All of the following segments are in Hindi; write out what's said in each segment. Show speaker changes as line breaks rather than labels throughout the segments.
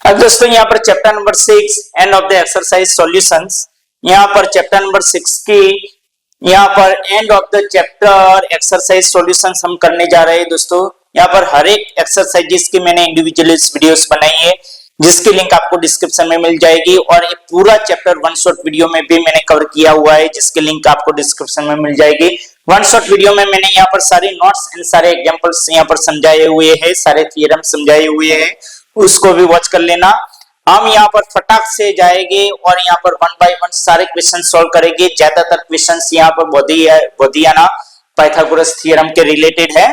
अब दोस्तों यहाँ पर chapter number 6 end of the exercise solutions, यहाँ पर चैप्टर नंबर 6 की यहाँ पर end of the chapter exercise solutions हम करने जा रहे हैं दोस्तों। यहाँ पर हर एक एक्सरसाइजेस की मैंने इंडिविजुअली वीडियोस बनाई है जिसकी लिंक आपको डिस्क्रिप्शन में मिल जाएगी, और एक पूरा चैप्टर वन शॉट वीडियो में भी मैंने कवर किया हुआ है जिसकी लिंक आपको डिस्क्रिप्शन में मिल जाएगी। वन शॉट वीडियो में मैंने यहाँ पर सारे नोट्स एंड सारे एग्जांपल्स यहाँ पर समझाए हुए हैं, सारे थ्योरम समझाए हुए हैं, उसको भी वॉच कर लेना। हम यहाँ पर फटाक से जाएंगे और यहाँ पर वन बाय वन सारे क्वेश्चन सॉल्व करेंगे। ज्यादातर क्वेश्चंस यहाँ पर बोधियाना पाइथागोरस थ्योरम के रिलेटेड है।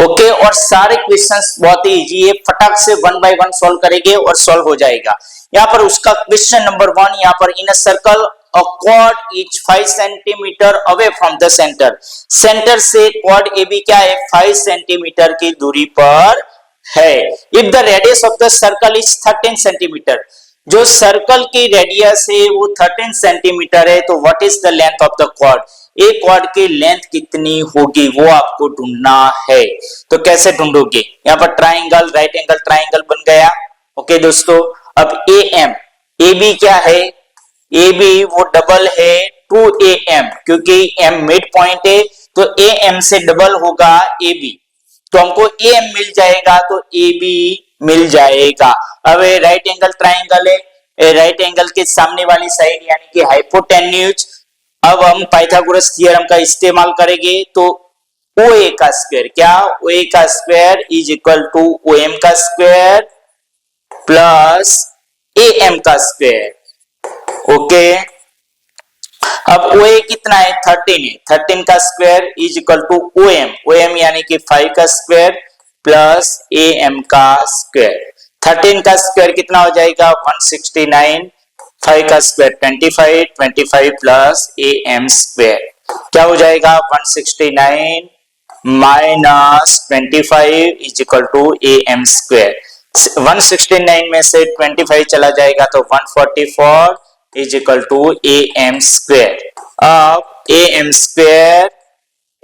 ओके, और सारे क्वेश्चंस बहुत ही इजी है, फटाक से वन बाय वन सॉल्व करेंगे और सॉल्व हो जाएगा। यहाँ पर उसका क्वेश्चन नंबर 1, यहाँ पर in a circle a chord is 5 centimetre away from the centre. Centre से क्वाड AB क्या है, 5 सेंटीमीटर की दूरी पर है। If the radius of the circle is 13 centimetre, जो सर्कल की रेडियस है वो 13 सेंटीमीटर है, तो what is the length of the क्वाड, एक क्वाड की लेंथ कितनी होगी वो आपको ढूंढना है। तो कैसे ढूंढोगे, यहाँ पर ट्राइंगल, राइट एंगल ट्राइंगल बन गया। ओके दोस्तों, अब AM, AB क्या है, AB वो डबल है 2AM, क्योंकि M मिड पॉइंट है तो AM से डबल होगा AB, तो हमको AM मिल जाएगा तो AB मिल जाएगा। अब राइट एंगल ट्राइंगल है, राइट एंगल के सामने वाली साइड यानी कि हाइपोटेन्यूज। अब हम पाइथागोरस थ्योरम का इस्तेमाल करेंगे तो OA का स्क्वायर, क्या OA का square is equal to OM का स्क्वायर प्लस AM का स्क्वायर। ओके, अब OA कितना है, 13 है, 13 का square is equal to OM, OM यानी कि 5 का स्क्वायर प्लस AM का स्क्वायर। 13 का स्क्वायर कितना हो जाएगा 169, 5 का स्क्वायर 25, 25 प्लस AM स्क्वायर क्या हो जाएगा 169 minus 25 is equal to AM square. 169 में से 25 चला जाएगा तो 144 is equal to AM square. अब AM square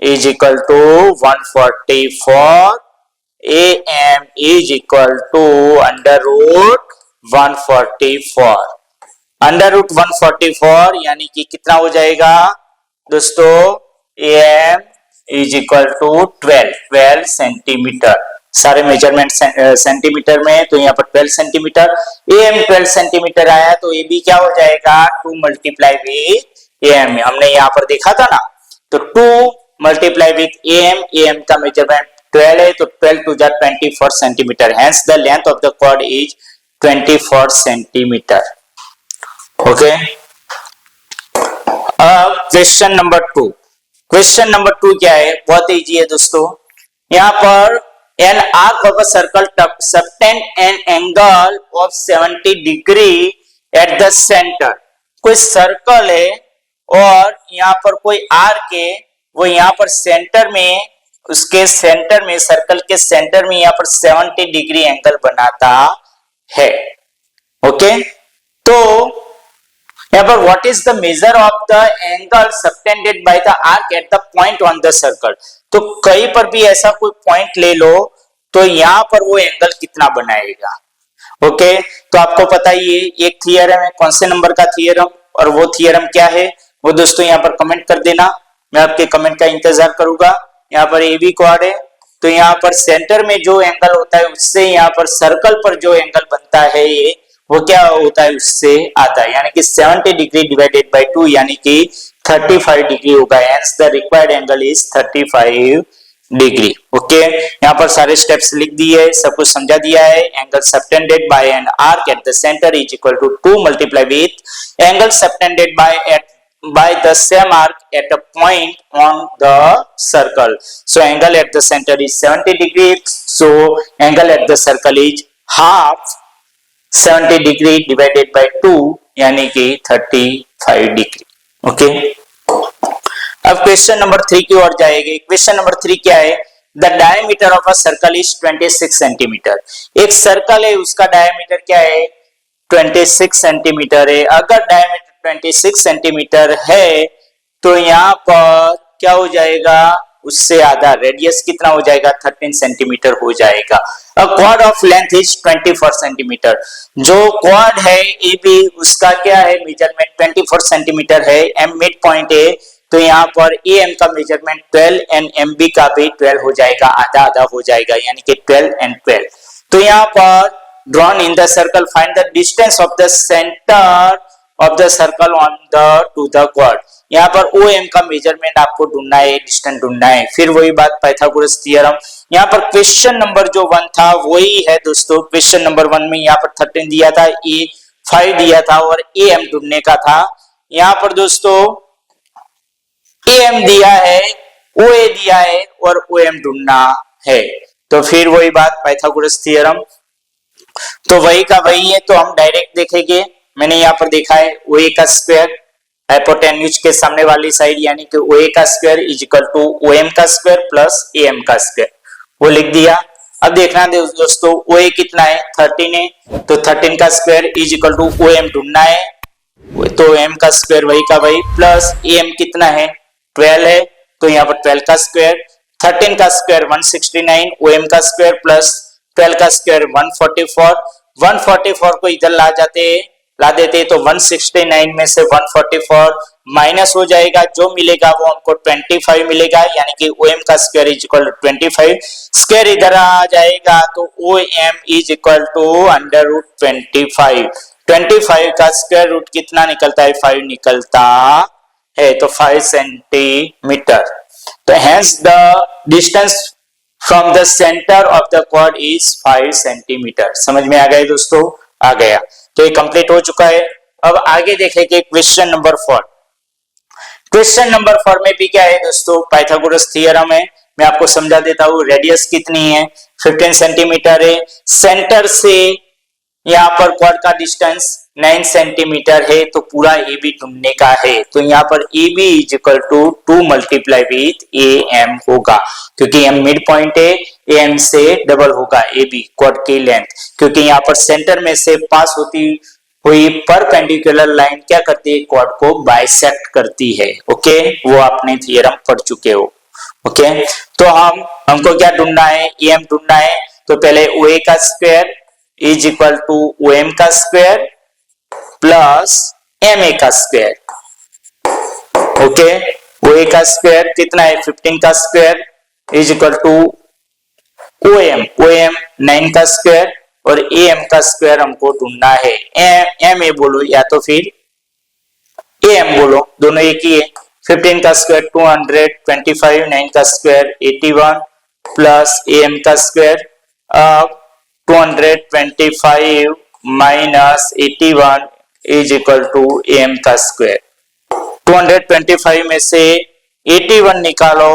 is equal to 144, AM is equal to under root 144, under root 144 यानी कि कितना हो जाएगा दोस्तों, AM is equal to 12 centimetre. सारे मेजरमेंट सेंटीमीटर में, तो यहाँ पर 12 सेंटीमीटर, AM 12 सेंटीमीटर आया तो AB क्या हो जाएगा 2 मल्टीप्लाई विथ AM, हमने यहाँ पर देखा था ना, तो 2 मल्टीप्लाई विथ AM का मेजरमेंट 12 है तो 12 two 24 centimetre, hence the length of the quad is 24 centimetre. Okay, अब क्वेश्चन नंबर 2, क्वेश्चन नंबर 2 क्या है, बहुत इजी है दोस्तों। यहाँ पर an arc of a circle subtend an angle of 70 degree at the center। कोई सर्कल है और यहाँ पर कोई आर्क है, वो यहाँ पर सेंटर में, उसके सेंटर में, सर्कल के सेंटर में यहाँ पर 70 डिग्री एंगल बनाता है। ओके, तो यहाँ पर what is the measure of the angle subtended by the arc at the point on the circle. तो कहीं पर भी ऐसा कोई पॉइंट ले लो तो यहाँ पर वो एंगल कितना बनाएगा। ओके, तो आपको पता ही है एक थ्योरम है, कौन से नंबर का थ्योरम, और वो थ्योरम क्या है वो दोस्तों यहाँ पर कमेंट कर देना, मैं आपके कमेंट का इंतजार करूंगा। यहाँ पर AB क्वाड है तो यहाँ पर सेंटर में जो एंगल होता है उससे यहाँ पर सर्कल पर जो एंगल बनता है ये वो क्या होता है, उससे आता है, यानी कि 70 डिग्री डिवाइडेड बाय 2 यानी कि 35 डिग्री होगा, hence the required angle is 35 degree. Okay, यहाँ पर सारे स्टेप्स लिख दिए, सब कुछ समझा दिया है। Angle subtended by an arc at the centre is equal to 2 multiply with angle subtended by the same arc at a point on the circle. So angle at the centre is 70 degree, so angle at the circle is half 70 degree divided by 2 यानी कि 35 डिग्री। ओके, अब क्वेश्चन नंबर 3 की ओर जाएंगे। क्वेश्चन नंबर 3 क्या है, the diameter of a circle is 26 centimetre. एक सर्कल है उसका डायमीटर क्या है 26 सेंटीमीटर है। अगर डायमीटर 26 सेंटीमीटर है तो यहाँ पर क्या हो जाएगा, उससे आधा, रेडियस कितना हो जाएगा 13 सेंटीमीटर हो जाएगा। A quad of length is 24 centimetre. जो क्वाड है ए बी उसका क्या है मेजरमेंट 24 सेंटीमीटर है, एम मिड पॉइंट है, तो यहाँ पर ए एम का मेजरमेंट 12 एंड एम बी का भी 12 हो जाएगा, आधा आधा हो जाएगा, यानी कि 12 एंड 12। तो यहाँ पर drawn in the circle find the distance of the centre of the circle on the two the quad. यहाँ पर ओ एम का मेजरमेंट आपको ढूंढना है, डिस्टेंस ढूंढना है। फिर वही बात पाइथागोरस थ्योरम। यहाँ पर क्वेश्चन नंबर जो 1 था वही है दोस्तों, क्वेश्चन नंबर 1 में यहाँ पर 13 दिया था, ए 5 दिया था और ए एम ढूंढने का था। यहाँ पर दोस्तों ए एम दिया है, ओ ए दिया है और ओ एम ढूंढना है। तो फिर वही बात पाइथागोरस थ्योरम, तो वही का वही है, तो हम डायरेक्ट देखेंगे। मैंने यहाँ पर देखा है ओ ए का स्क्वायर हाइपोटेन्यूज के सामने वाली साइड, यानी कि ओ ए का square is equal to O M का स्क्वायर प्लस ए एम का स्क्वायर, वो लिख दिया। अब देखना दोस्तों ओ ए कितना है 13 है, तो 13 का square is equal to O M ढूंढना है, तो एम का स्क्वायर वही का वही प्लस ए एम कितना है 12 है, तो यहाँ पर 12 का स्क्वायर, 13 का स्क्वायर 169, ओ एम का स्क्वायर प्लस 12 का स्क्वायर 144, 144 को इधर ला देते तो 169 में से 144 माइनस हो जाएगा, जो मिलेगा वो हमको 25 मिलेगा, यानी कि ओ एम का square is equal to 25, square इधर आ जाएगा तो O M is equal to under root 25, 25 का स्क्वायर रूट कितना निकलता है 5 निकलता है, तो 5 सेंटीमीटर। तो hence the distance from the centre of the quad is 5 centimetre. समझ में आ गया दोस्तों? आ गया, तो ये कंप्लीट हो चुका है। अब आगे देखेंगे क्वेश्चन नंबर 4। क्वेश्चन नंबर 4 में भी क्या है दोस्तों, पाइथागोरस थ्योरम है। मैं आपको समझा देता हूँ। रेडियस कितनी है 15 सेंटीमीटर है, सेंटर से यहाँ पर क्वाड का डिस्टेंस 9 सेंटीमीटर है, तो पूरा ए बी ढूंढने का है। तो यहाँ पर A B is equal to 2 multiply with A M होगा, क्योंकि एम मिड पॉइंट है, ए एम से डबल होगा ए बी क्वाड की लेंथ, क्योंकि यहाँ पर सेंटर में से पास होती हुई परपेंडिकुलर लाइन क्या करती है क्वाड को बाइसेक्ट करती है। ओके, वो आपने थ्योरम पढ़ चुके हो। ओके, तो हमको क्या ढूंढना है, ए एम ढूंढना है। तो पहले ओ ए का square is equal to O M का स्क्वायर प्लस एम ए का स्क्वायर। ओके, ओ ए का स्क्वायर कितना है 15 का square is equal to O M 9 का स्क्वायर और ए एम का स्क्वायर हमको ढूंढना है। एम ए बोलो या तो फिर ए एम बोलो, दोनों एक ही है। 15 का स्क्वायर 225, 9 का स्क्वायर 81 प्लस ए एम का square 225 minus 81 is equal to A M का स्क्वायर। 225 में से 81 निकालो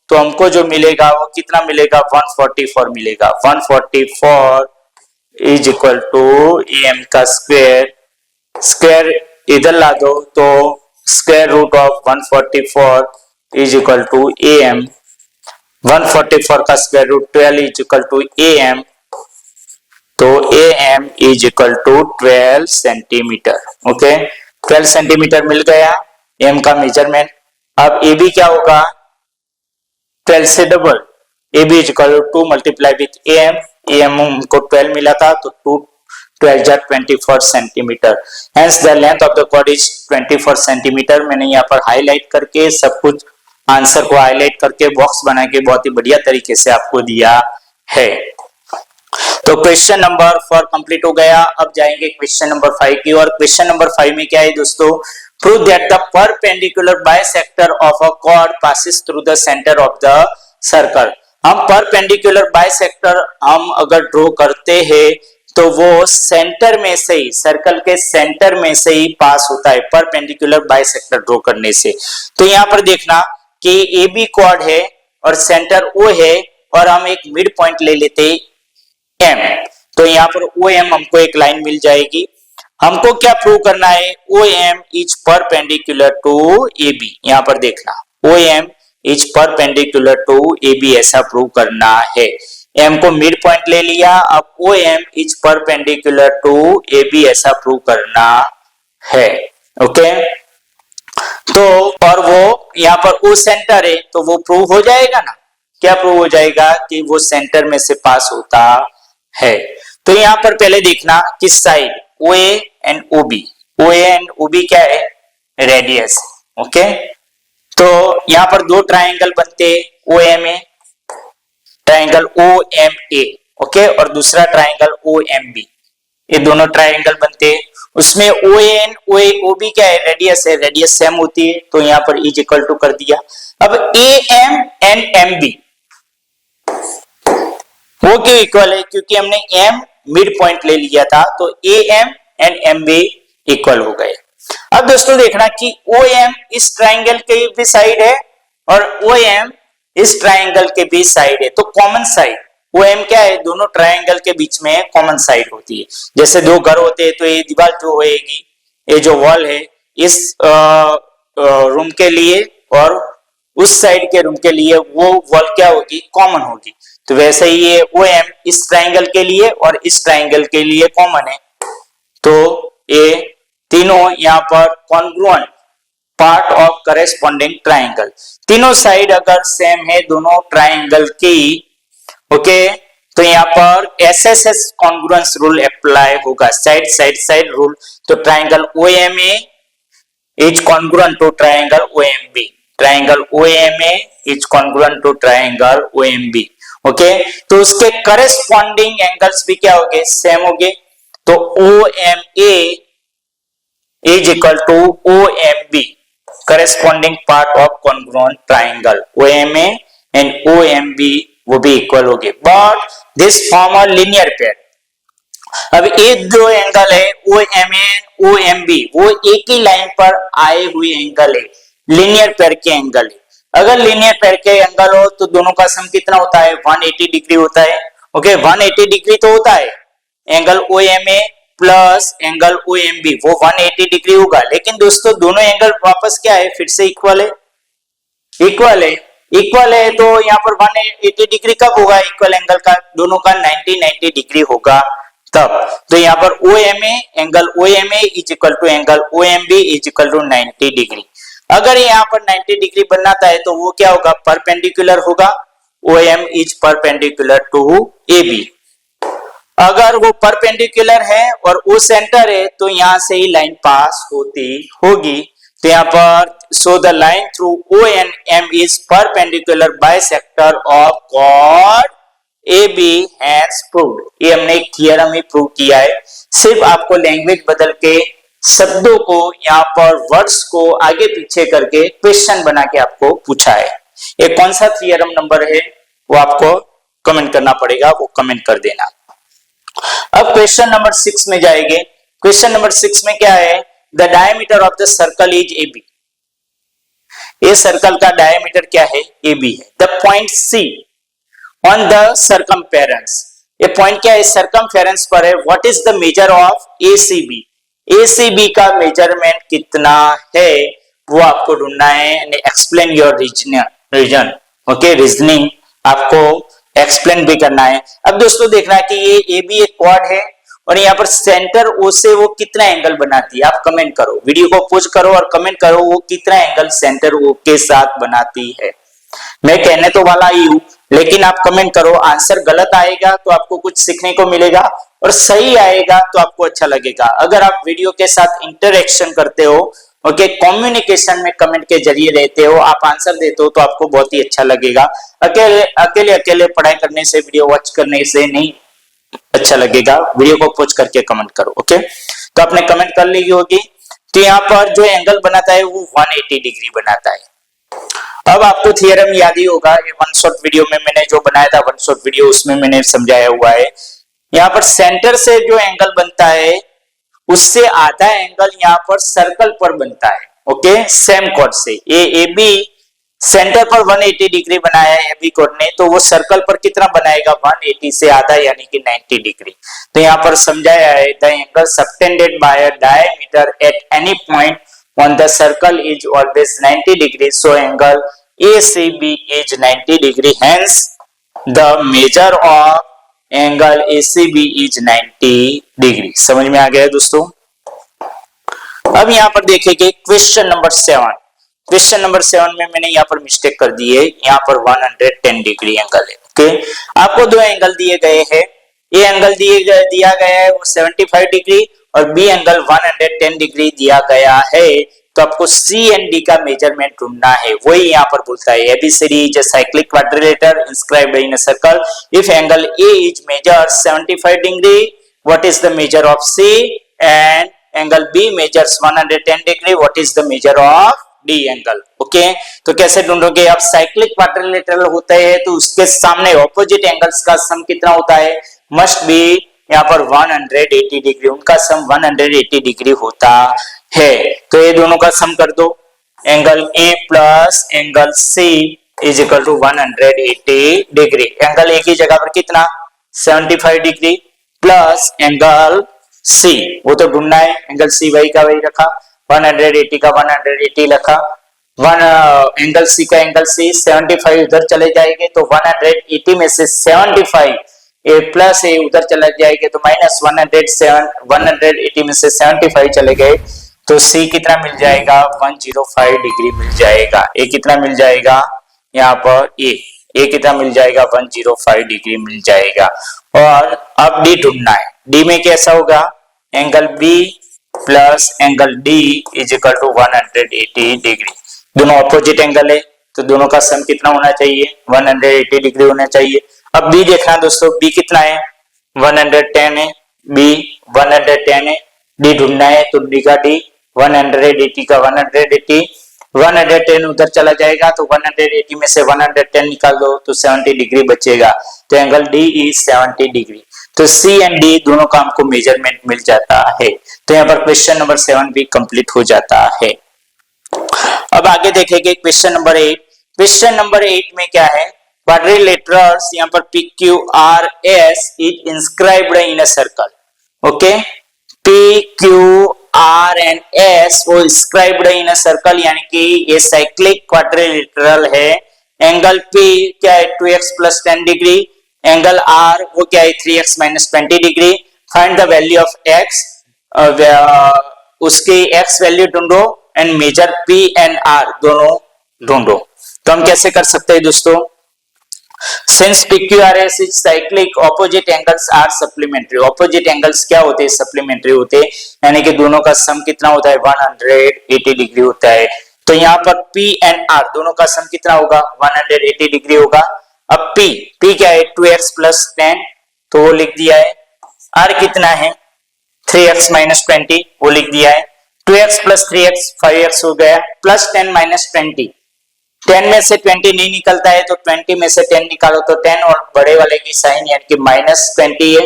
तो हमको जो मिलेगा वो कितना मिलेगा 144 मिलेगा। 144 is equal to A M का स्क्वायर, स्क्वायर इधर ला दो तो square root of 144 is equal to A M. 144 का square root 12 is equal to A M, तो A M is equal to 12 centimetre. Okay, 12 centimetre मिल गया एम का मेजरमेंट। अब ए बी क्या होगा 12 से double, A B is equal to 2 multiply with A M हमको 12 मिला था तो 2 12 जा 24 centimetre. Hence the length of the quad is 24 centimetre. मैंने यहाँ पर हाईलाइट करके सब कुछ आंसर को हाईलाइट करके बॉक्स बना के बहुत ही बढ़िया तरीके से आपको दिया है। तो क्वेश्चन नंबर 4 कंप्लीट हो गया। अब जाएंगे क्वेश्चन नंबर 5 की ओर। क्वेश्चन नंबर 5 में क्या है दोस्तों, prove that the perpendicular bisector of a cord passes through the centre of the circle. हम परपेंडिकुलर बाइसेक्टर हम अगर ड्रॉ करते हैं तो वो सेंटर में से ही, सर्कल के सेंटर में से ही पास होता है परपेंडिकुलर बाइसेक्टर ड्रॉ करने से। तो यहाँ पर देखना कि ए बी कॉर्ड है और सेंटर ओ है और हम एक मिड पॉइंट ले लेते एम, तो यहाँ पर ओ एम हमको एक लाइन मिल जाएगी। हमको क्या प्रूव करना है, O M is perpendicular to A B. यहाँ पर देखना O M is perpendicular to A B, ऐसा प्रूव करना है। एम को मिड पॉइंट ले लिया, अब O M is perpendicular to A B ऐसा प्रूव करना है। ओके, तो और वो यहाँ पर ओ सेंटर है तो वो प्रूव हो जाएगा ना। क्या प्रूव हो जाएगा कि वो सेंटर में से पास होता है। तो यहाँ पर पहले देखना किस side O A and O B, O A and O B क्या है, रेडियस। ओके, तो यहाँ पर दो ट्राइंगल बनते O M A, triangle O M A, okay, और दूसरा ट्राइंगल ओ एम बी, ये दोनों ट्राइंगल बनते हैं। उसमें ओ एन ओ बी क्या है, रेडियस है, रेडियस सेम होती है तो यहाँ पर इज इक्वल टू कर दिया। अब A M and M B वो क्यों इक्वल है, क्योंकि हमने एम मिड पॉइंट ले लिया था तो A M and M B equal हो गए। अब दोस्तों देखना कि ओ एम इस ट्राइंगल के भी साइड है और ओ एम इस ट्राइंगल के भी साइड है, तो कॉमन साइड ओ एम क्या है, दोनों ट्राइंगल के बीच में कॉमन साइड होती है। जैसे दो घर होते हैं तो ये दीवार जो होएगी, ये जो वॉल है इस रूम के लिए और उस साइड के रूम के लिए वो वॉल क्या होगी, कॉमन होगी। तो वैसे ही ये ओ एम इस ट्राइंगल के लिए और इस ट्राइंगल के लिए कॉमन है, तो ये तीनों यहाँ पर congruent part of corresponding triangle, तीनों साइड अगर सेम है दोनों ट्राइंगल की, ओके, तो यहाँ पर एसएसएस कॉन्ग्रुएंस रूल अप्लाई होगा, साइड साइड साइड रूल। तो triangle O M A is congruent to triangle O M B, triangle O M A is congruent to triangle O M B. Okay, तो उसके करेस्पॉन्डिंग एंगल्स भी क्या होंगे, सेम होंगे। तो O M A is equal to O M B, corresponding part of congruent triangle O M A and O M B वो भी इक्वल होंगे, but this form a linear pair. अब ये दो एंगल है O M A O M B, वो एक ही लाइन पर आए हुए एंगल है, लीनियर पेयर के एंगल है। अगर लीनियर पेयर के एंगल हो तो दोनों का सम कितना होता है, 180 डिग्री होता है। ओके, 180 डिग्री तो होता है angle O M A plus angle O M B, वो 180 डिग्री होगा। लेकिन दोस्तों दोनों एंगल वापस क्या है, फिर से इक्वल है, इक्वल है, इक्वल है। तो यहाँ पर 180 डिग्री कब होगा इक्वल एंगल का, दोनों का 90 डिग्री होगा तब। तो यहाँ पर O M A angle O M A is equal to angle O M B is equal to 90 degree. अगर यहाँ पर 90 डिग्री बनाता है तो वो क्या होगा, परपेंडिकुलर होगा, O M is perpendicular to A B. अगर वो परपेंडिकुलर है और वो सेंटर है तो यहां से ही लाइन पास होती होगी। तो यहाँ पर so the line through O and M is perpendicular bisector of chord A B has proved. ये हमने एक थियरम ही प्रूव किया है, सिर्फ आपको लैंग्वेज बदल के शब्दों को यहाँ पर वर्ड्स को आगे पीछे करके क्वेश्चन बना के आपको पूछा है। ये कौन सा थियरम नंबर है वो आपको कमेंट करना पड़ेगा, वो कमेंट कर देना। अब क्वेश्चन नंबर 6 में जाएंगे। क्वेश्चन नंबर 6 में क्या है, the diameter of the circle is A B. ये सर्कल का डायमीटर क्या है, ए बी है। The point C on the circumference, ये पॉइंट क्या है, सर्कमफेरेंस पर है। What is the measure of A C B, A C B का मेजरमेंट कितना है वो आपको ढूंढना है। Explain your reason, okay, reasoning आपको एक्सप्लेन भी करना है। अब दोस्तों देखना कि ये ए बी एक क्वाड है और यहाँ पर सेंटर ओ से वो कितना एंगल बनाती है, आप कमेंट करो, वीडियो को पॉज करो और कमेंट करो वो कितना एंगल सेंटर ओ के साथ बनाती है। मैं कहने तो वाला ही हूं लेकिन आप कमेंट करो। आंसर गलत आएगा तो आपको कुछ सीखने को मिलेगा और सही आएगा तो आपको अच्छा लगेगा। अगर आप वीडियो के साथ इंटरेक्शन करते हो, ओके, कम्युनिकेशन में कमेंट के जरिए रहते हो, आप आंसर देते हो तो आपको बहुत ही अच्छा लगेगा। अकेले पढ़ाई करने से, वीडियो वॉच करने से नहीं अच्छा लगेगा। वीडियो को पॉज करके कमेंट करो, ओके। तो आपने कमेंट कर ली होगी। तो यहाँ पर जो एंगल बनाता है वो 180 डिग्री बनाता है। अब आपको थियरम याद ही होगा, ये वन शॉट वीडियो में मैंने जो बनाया था, वन शॉट वीडियो, उसमें मैंने समझाया हुआ है। यहाँ पर सेंटर से जो एंगल बनता है उससे आधा एंगल यहाँ पर सर्कल पर बनता है, ओके, सेम कॉर्ड से। ए बी सेंटर पर 180 डिग्री बनाया है ए बी कॉर्ड ने, तो वो सर्कल पर कितना बनाएगा, 180 से आधा यानी कि 90 डिग्री। तो यहाँ पर समझाया है, the angle subtended bye a diameter at any point on the circle is always 90 degree, so angle ACB is 90 degree, hence the measure of angle ACB is 90 degree। समझ में आ गया दोस्तों। अब यहाँ पर देखेंगे क्वेश्चन नंबर 7। क्वेश्चन नंबर 7 में मैंने यहाँ पर मिस्टेक कर दी है, यहाँ पर 110 डिग्री एंगल है। ओके, आपको दो एंगल दिए गए हैं, ए एंगल दिया गया है वो 75 डिग्री और बी एंगल 110 डिग्री दिया गया है। तो आपको सी एंड डी का मेजरमेंट ढूंढना है, वही यहाँ पर बोलता है ABCD is a cyclic quadrilateral inscribed in a circle if angle A is measure 75 degree what is the measure of C and angle B measures 110 degree what is the measure of D angle. Okay, तो कैसे ढूंढोगे आप, साइक्लिक क्वाड्रिलेटरल होता है तो उसके सामने ऑपोजिट एंगल्स का सम कितना होता है, मस्ट बी यहाँ पर 180 डिग्री, उनका सम 180 डिग्री होता है। तो ये दोनों का सम कर दो, angle A plus angle C is equal to 180 degree. Angle A की जगह पर कितना 75 डिग्री प्लस एंगल सी वो तो ढूंढना है, एंगल सी वही का वही रखा, 180 का 180 रखा, एंगल सी का एंगल सी 75 उधर चले जाएंगे तो 180 में से 75 ए प्लस ए उधर चला जाएगा तो माइनस 180 में से 75 चले गए तो सी कितना मिल जाएगा 105 डिग्री मिल जाएगा। ए कितना मिल जाएगा यहाँ पर ए कितना मिल जाएगा 105 डिग्री मिल जाएगा। और अब डी ढूंढना है, डी में कैसा होगा, angle B plus angle D is equal to 180 degree, दोनों अपोजिट एंगल है तो दोनों का सम कितना होना चाहिए 180 डिग्री होना चाहिए। अब बी देखना दोस्तों, बी कितना है 110 है, बी 110 है, डी ढूंढना है तो डी का डी 180 का 110 उधर चला जाएगा तो 180 में से 110 निकाल दो तो 70 डिग्री बचेगा, तो एंगल डी इज 70 डिग्री। तो सी एंड डी दोनों का हमको मेजरमेंट मिल जाता है। तो यहाँ पर क्वेश्चन नंबर 7 भी कंप्लीट हो जाता है। अब आगे देखेंगे क्वेश्चन नंबर 8। क्वेश्चन नंबर 8 में क्या है, क्वाड्रिलेटरल्स यहाँ पर PQRS is inscribed in a circle. Okay, PQR and S वो इंस्क्राइब्ड इन अ सर्कल, यानी कि ये साइक्लिक क्वाड्रिलेटरल है। एंगल P क्या है 2x plus 10 degree, angle R वो क्या है 3x minus 20 degree. Find the value of x, उसकी x वैल्यू ढूंढो and measure P and R दोनों ढूंढो। तो हम कैसे कर सकते हैं दोस्तों, Since PQRS is cyclic, opposite angles are supplementary. Opposite angles क्या होते हैं, supplementary होते हैं, यानी कि दोनों का सम कितना होता है 180 डिग्री होता है। तो यहाँ पर P एंड R दोनों का सम कितना होगा 180 डिग्री होगा। अब P क्या है 2x प्लस 10 तो वो लिख दिया है, R कितना है 3x माइनस 20 वो लिख दिया है, 2x प्लस 3x 5x हो गया, प्लस 10 माइनस 20, 10 में से 20 नहीं निकलता है तो 20 में से 10 निकालो तो 10 और बड़े वाले की साइन यानी कि माइनस 20 है,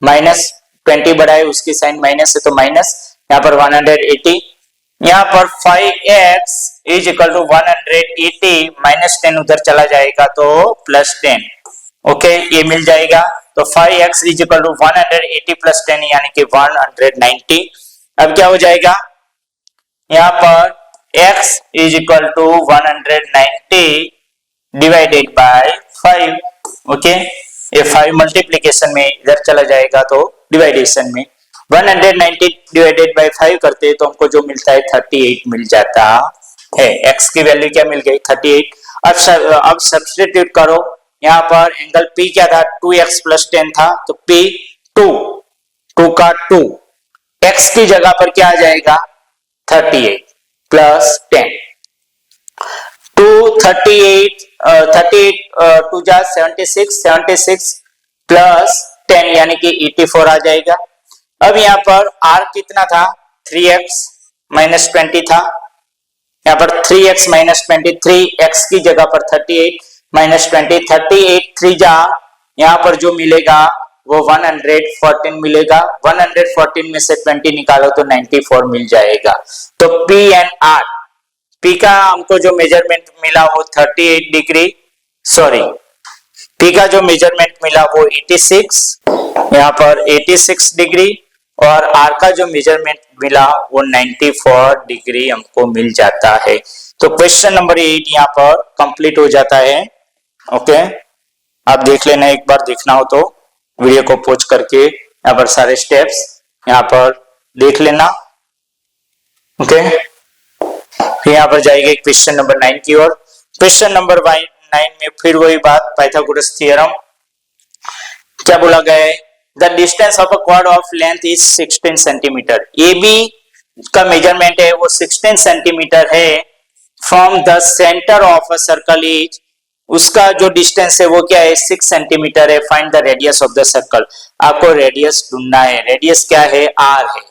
माइनस 20 बड़ा है उसकी साइन माइनस है तो माइनस, यहाँ पर 180, यहाँ पर 5x is equal to 180 minus 10 उधर चला जाएगा तो प्लस 10। ओके, ये मिल जाएगा तो 5x is equal to 180 plus 10 यानी कि 190। अब क्या हो जाएगा, यहाँ पर x is equal to 190 divided by 5। Okay, ये 5 मल्टीप्लीकेशन में इधर चला जाएगा तो डिवाइडेशन में 190 डिवाइडेड बाय 5 करते हैं तो हमको जो मिलता है 38 मिल जाता है। x की वैल्यू क्या मिल गई 38। अब सब्स्टिट्यूट करो, यहाँ पर एंगल P क्या था 2x प्लस 10 था तो P 2 का 2, x की जगह पर क्या आ जाएगा 38 प्लस 10, 38 2 जा 76 प्लस 10 यानी कि 84 आ जाएगा। अब यहाँ पर R कितना था 3x माइनस 20 था, यहाँ पर 3x माइनस 23, x की जगह पर 38 माइनस 20, 38 3 जा यहाँ पर जो मिलेगा वो 114 मिलेगा, 114 में से 20 निकालो तो 94 मिल जाएगा। तो P एंड R, P का हमको जो मेजरमेंट मिला वो 38 डिग्री, सॉरी P का जो मेजरमेंट मिला वो 86, यहाँ पर 86 डिग्री, और R का जो मेजरमेंट मिला वो 94 डिग्री हमको मिल जाता है। तो क्वेश्चन नंबर 8 यहाँ पर कंप्लीट हो जाता है। ओके, आप देख लेना, एक बार देखना हो तो वीडियो को पॉज करके यहाँ पर सारे स्टेप्स यहाँ पर देख लेना। ओके, फिर यहाँ पर जाएंगे क्वेश्चन नंबर 9 की ओर। क्वेश्चन नंबर 9 में फिर वही बात, पाइथागोरस थ्योरम। क्या बोला गया है? The distance of a quad of length is 16 centimetre. A B का मेजरमेंट है वो 16 सेंटीमीटर है। From the centre of a circle is, उसका जो डिस्टेंस है वो क्या है? 6 सेंटीमीटर है। Find the radius of the circle. आपको रेडियस ढूंढना है। रेडियस क्या है? आर है।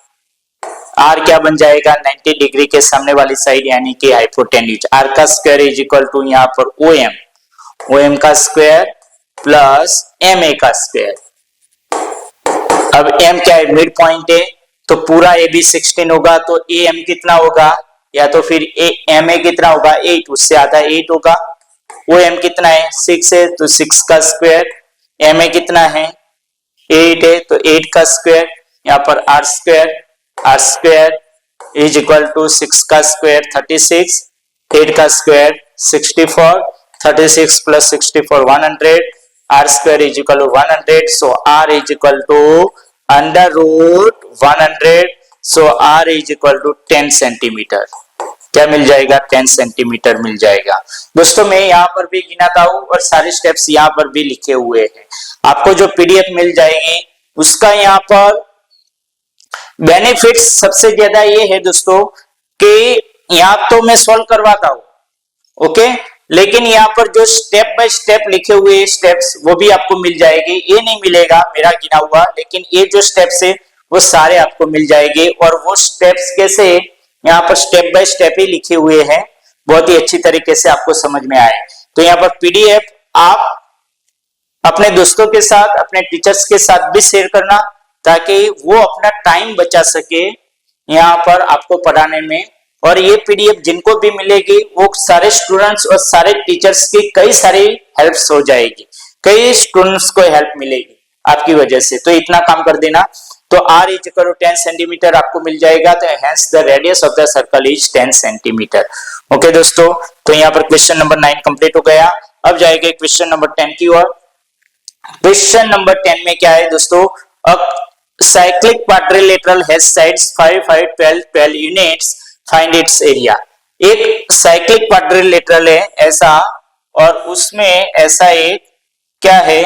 आर क्या बन जाएगा? 90 डिग्री के सामने वाली साइड यानी कि हाइपोटेन्यूज। आर का स्क्वायर इज इक्वल टू यहाँ पर OM, OM का स्क्वायर प्लस MA का स्क्वायर। अब M क्या है? मिड पॉइंट है, तो पूरा AB 16 होगा, तो AM कितना होगा? या तो फिर MA कितना होगा? 8, उससे आधा 8 होगा। OM कितना है? 6 है, तो 6 का स्क्वायर। MA कितना है? 8 है, तो 8 का स्क्वायर। यहाँ पर R square is equal to 6 का स्क्वायर 36, 8 का square 64, 36 plus 64 100, R square is equal to 100। So R is equal to under root 100। So R is equal to 10 centimetre. क्या मिल जाएगा? 10 सेंटीमीटर मिल जाएगा। दोस्तों मैं यहाँ पर भी गिनाता हूँ और सारे स्टेप्स यहाँ पर भी लिखे हुए हैं। आपको जो PDF मिल जाएगी उसका यहाँ पर बेनिफिट्स सबसे ज्यादा ये है दोस्तों कि यहाँ तो मैं सॉल्व करवाता हूँ, ओके, लेकिन यहाँ पर जो स्टेप बाय स्टेप लिखे हुए स्टेप्स वो भी आपको मिल जाएंगे। ये नहीं मिलेगा मेरा गिना हुआ, लेकिन ये जो स्टेप्स है वो सारे आपको मिल जाएंगे। और वो स्टेप्स कैसे, यहाँ पर स्टेप बाय स्टेप ही लिखे हुए हैं, बहुत ही अच्छी तरीके से आपको समझ में आए। तो यहाँ पर PDF आप अपने दोस्तों के साथ, अपने टीचर्स के साथ भी शेयर करना, ताकि वो अपना टाइम बचा सके यहाँ पर आपको पढ़ाने में। और ये PDF जिनको भी मिलेगी वो सारे स्टूडेंट्स और सारे टीचर्स की कई सारी हेल्प्स हो जाएगी, कई स्टूडेंट्स को हेल्प मिलेगी आपकी वजह से। तो इतना काम कर देना। तो R is equal to 10 centimetre आपको मिल जाएगा। तो hence the radius of the circle is 10 centimetre. Okay दोस्तों, तो यहाँ पर क्वेश्चन नंबर 9 कंप्लीट हो गया। अब जाएगा क्वेश्चन नंबर 10 की ओर। क्वेश्चन नंबर 10 में क्या है दोस्तों? Cyclic quadrilateral has sides 5, 5, 12, 12 units, find its area. एक साइक्लिक क्वाड्रिलेटरल है ऐसा, और उसमें ऐसा एक क्या है?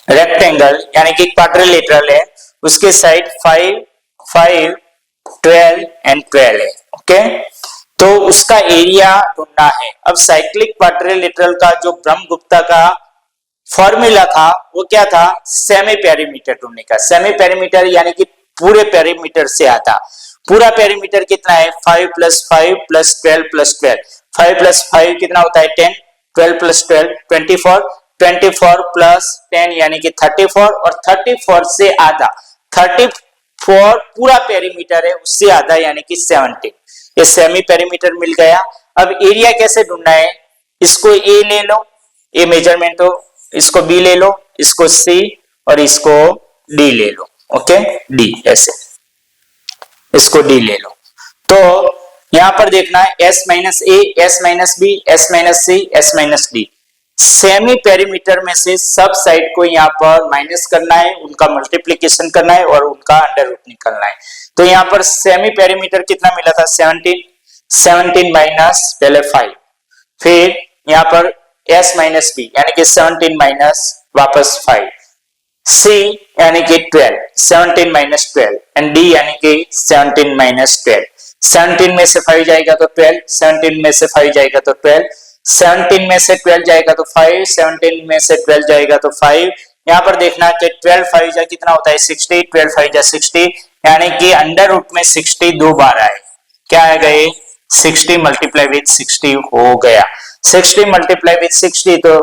रेक्टेंगल यानी कि क्वाड्रिलेटरल है, उसके साइड 5, 5, 12 एंड 12 है। ओके, तो उसका एरिया ढूंढना है। अब साइक्लिक क्वाड्रिलेटरल का जो ब्रह्मगुप्ता का फॉर्मूला था वो क्या था? सेमी पेरीमीटर ढूंढने का। सेमी पेरीमीटर यानी कि पूरे पेरीमीटर से आता। पूरा पेरीमीटर कितना है? 5 प्लस 5 प्लस 12 प्लस 12। 5 प्लस 5 कितना होता है? 10। 12 प्लस 12 24। 24 प्लस 10 यानी कि 34, और 34 से आधा 34 पूरा पेरीमीटर है, उससे आधा यानी कि 17। ये सेमी पेरीमीटर मिल गया। अब एरिया कैसे ढूंढना है? इसको A ले लो, A मेजरमेंट हो, इसको B ले लो, इसको C और इसको D ले लो। ओके, D ऐसे, इसको D ले लो। तो यहां पर देखना है S minus A, S minus B, S minus C, S minus D। Semi perimeter में से सब साइड को यहाँ पर माइनस करना है, उनका मल्टीप्लीकेशन करना है और उनका अंडर रूट निकालना है। तो यहाँ पर सेमी पेरीमीटर कितना मिला था? 17। 17 माइनस पहले 5, फिर यहाँ पर S माइनस B यानी कि 17 माइनस वापस 5, C यानी कि 12, 17 माइनस 12 एंड D यानी कि 17 माइनस 12। 17 में से 5 जाएगा तो 12, 17 में से 5 जाएगा तो 12, 17 में से 12 जाएगा तो 5, 17 में से 12 जाएगा तो 5। यहाँ पर देखना कि 12 5 जा कितना होता है? 60। 12 5 जा 60 यानी कि अंडर रूट में 60 दो बार आए। क्या आ गए? 60 मल्टीप्लाई विथ 60 हो गया। 60 मल्टीप्लाई विथ 60 तो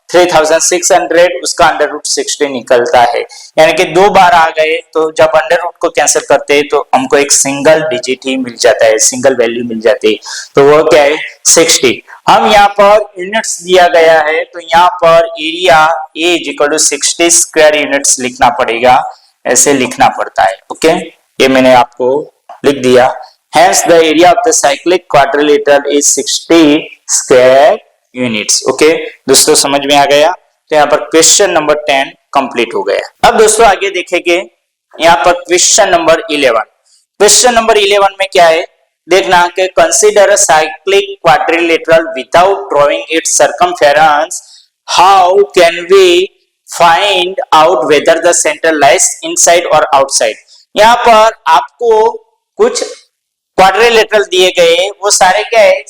3600, उसका अंडर रूट 60 निकलता है। यानी कि दो बार आ गए, तो जब अंडर रूट को कैंसिल करते हैं तो हमको एक सिंगल डिजिट ही मिल जाता है, सिंगल वैल्यू मिल जाती है। तो वो क्या है? 60। हम यहाँ पर यूनिट्स दिया गया है, तो यहाँ पर एरिया A = 60 स्क्वायर यूनिट्स लिखना पड़ेगा, ऐसे लिखना पड़ता है। ओके, ये मैंने आपको लिख दिया। Hence the area of the cyclic quadrilateral is 60 square units. Okay दोस्तों, समझ में आ गया? तो यहाँ पर क्वेश्चन नंबर 10 कंप्लीट हो गया। अब दोस्तों आगे देखेंगे यहाँ पर क्वेश्चन नंबर 11। क्वेश्चन नंबर 11 में क्या है देखना कि consider a cyclic quadrilateral without drawing its circumference, how can we find out whether the centre lies inside और आउटसाइड। यहाँ पर आपको कुछ क्वाड्रिलेटरल दिए गए, वो सारे क्या है,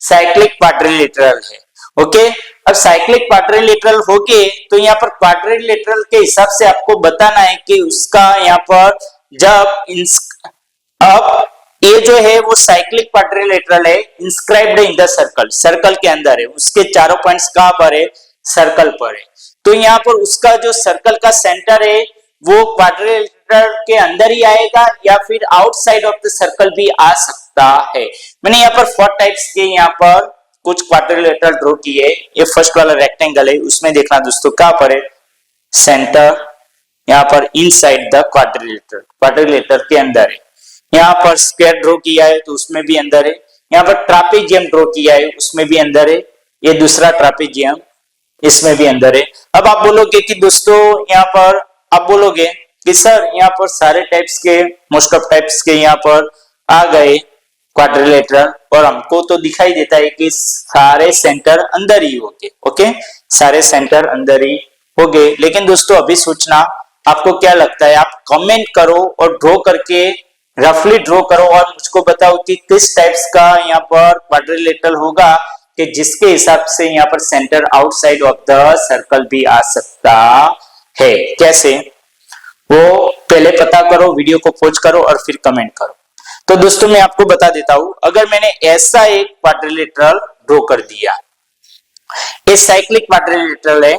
साइक्लिक क्वाड्रिलेटरल है। ओके, अब साइक्लिक क्वाड्रिलेटरल हो गए तो यहाँ पर क्वाड्रिलेटरल के हिसाब से आपको बताना है कि उसका यहाँ पर जब अब ये जो है वो साइक्लिक क्वाड्रिलेटरल है, inscribed in the circle, circle के अंदर है, उसके चारों पॉइंट्स कहां पर है, सर्कल पर है। तो यहाँ पर उसका जो सर्कल का सेंटर है वो क्वाड्रिलेटरल के अंदर ही आएगा या फिर आउटसाइड ऑफ द सर्कल भी आ सकता है। मैंने यहाँ पर 4 टाइप्स के यहाँ पर कुछ क्वाड्रिलेटरल ड्रॉ किए। ये फर्स्ट वाला रेक्टेंगल है, उसमें देखना दोस्तों कहां पर है, सेंटर यहाँ पर इनसाइड द क्वाड्रिलेटरल, क्वाड्रिलेटरल के अंदर है। यहाँ पर स्क्वायर ड्रॉ किया है तो उसमें भी अंदर है। यहाँ पर ट्रापेजियम ड्रॉ किया है, उसमें भी अंदर है। ये दूसरा ट्रापेजियम, इसमें भी अंदर है। अब आप बोलोगे कि दोस्तों यहाँ पर आप बोलोगे कि सर यहाँ पर सारे टाइप्स के, मोस्ट ऑफ टाइप्स के यहाँ पर आ गए क्वाड्रिलेटरल, और हमको तो दिखाई देता है कि सारे सेंटर अंदर ही होंगे। ओके, सारे सेंटर अंदर ही होंगे। लेकिन दोस्तों अभी सोचना, आपको क्या लगता है, आप कमेंट करो और ड्रॉ करके रफली ड्रॉ करो और मुझको बताओ कि किस टाइप्स का यहाँ पर क्वाड्रिलेटरल होगा कि जिसके हिसाब से यहाँ पर centre outside of the circle भी आ सकता है। कैसे, वो पहले पता करो, वीडियो को पॉज करो और फिर कमेंट करो। तो दोस्तों मैं आपको बता देता हूं, अगर मैंने ऐसा एक क्वाड्रिलेटरल ड्रॉ कर दिया, ये साइक्लिक क्वाड्रिलेटरल है,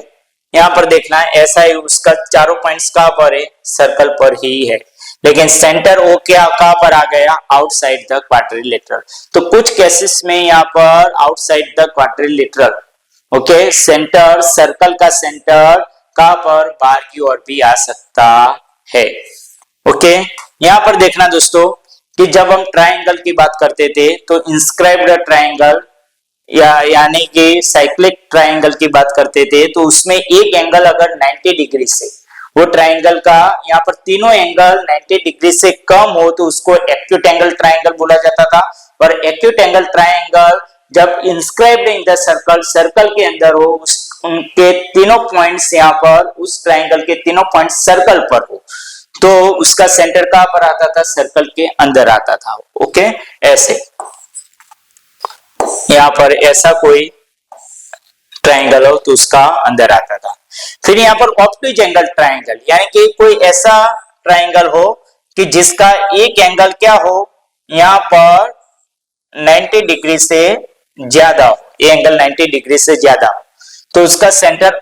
यहाँ पर देखना है ऐसा है, उसका चारों पॉइंट्स कहां पर है, सर्कल पर ही है, लेकिन सेंटर वो क्या कहां पर आ गया, आउटसाइड द क्वाड्रिलेटरल। तो कुछ केसेस में यहाँ पर outside the quadrilateral, okay, centre, circle का सेंटर कहां पर, बाहर की ओर भी आ सकता है। ओके, यहाँ पर देखना दोस्तों कि जब हम ट्राइंगल की बात करते थे तो इंस्क्राइब्ड ट्राइंगल यानी कि साइक्लिक ट्राइंगल की बात करते थे तो उसमें एक एंगल अगर 90 डिग्री से, वो ट्राइंगल का यहाँ पर तीनों एंगल 90 डिग्री से कम हो तो उसको एक्यूट एंगल ट्राइंगल बोला जाता था। और एक्यूट एंगल ट्राइंगल जब inscribed in the circle, circle के अंदर हो, उनके तीनों पॉइंट्स यहाँ पर, उस ट्राइंगल के तीनों पॉइंट्स सर्कल पर हो, तो उसका सेंटर कहां पर आता था, सर्कल के अंदर आता था। ओके, ऐसे यहाँ पर ऐसा कोई ट्राइंगल हो तो उसका अंदर आता था। फिर यहाँ पर ऑब्टूज एंगल ट्राइंगल, यानी कि कोई ऐसा ट्राइंगल हो कि जिसका एक एंगल क्या हो, यहाँ पर 90 डिग्री से ज्यादा हो, ये एंगल 90 डिग्री से ज्यादा हो, तो उसका सेंटर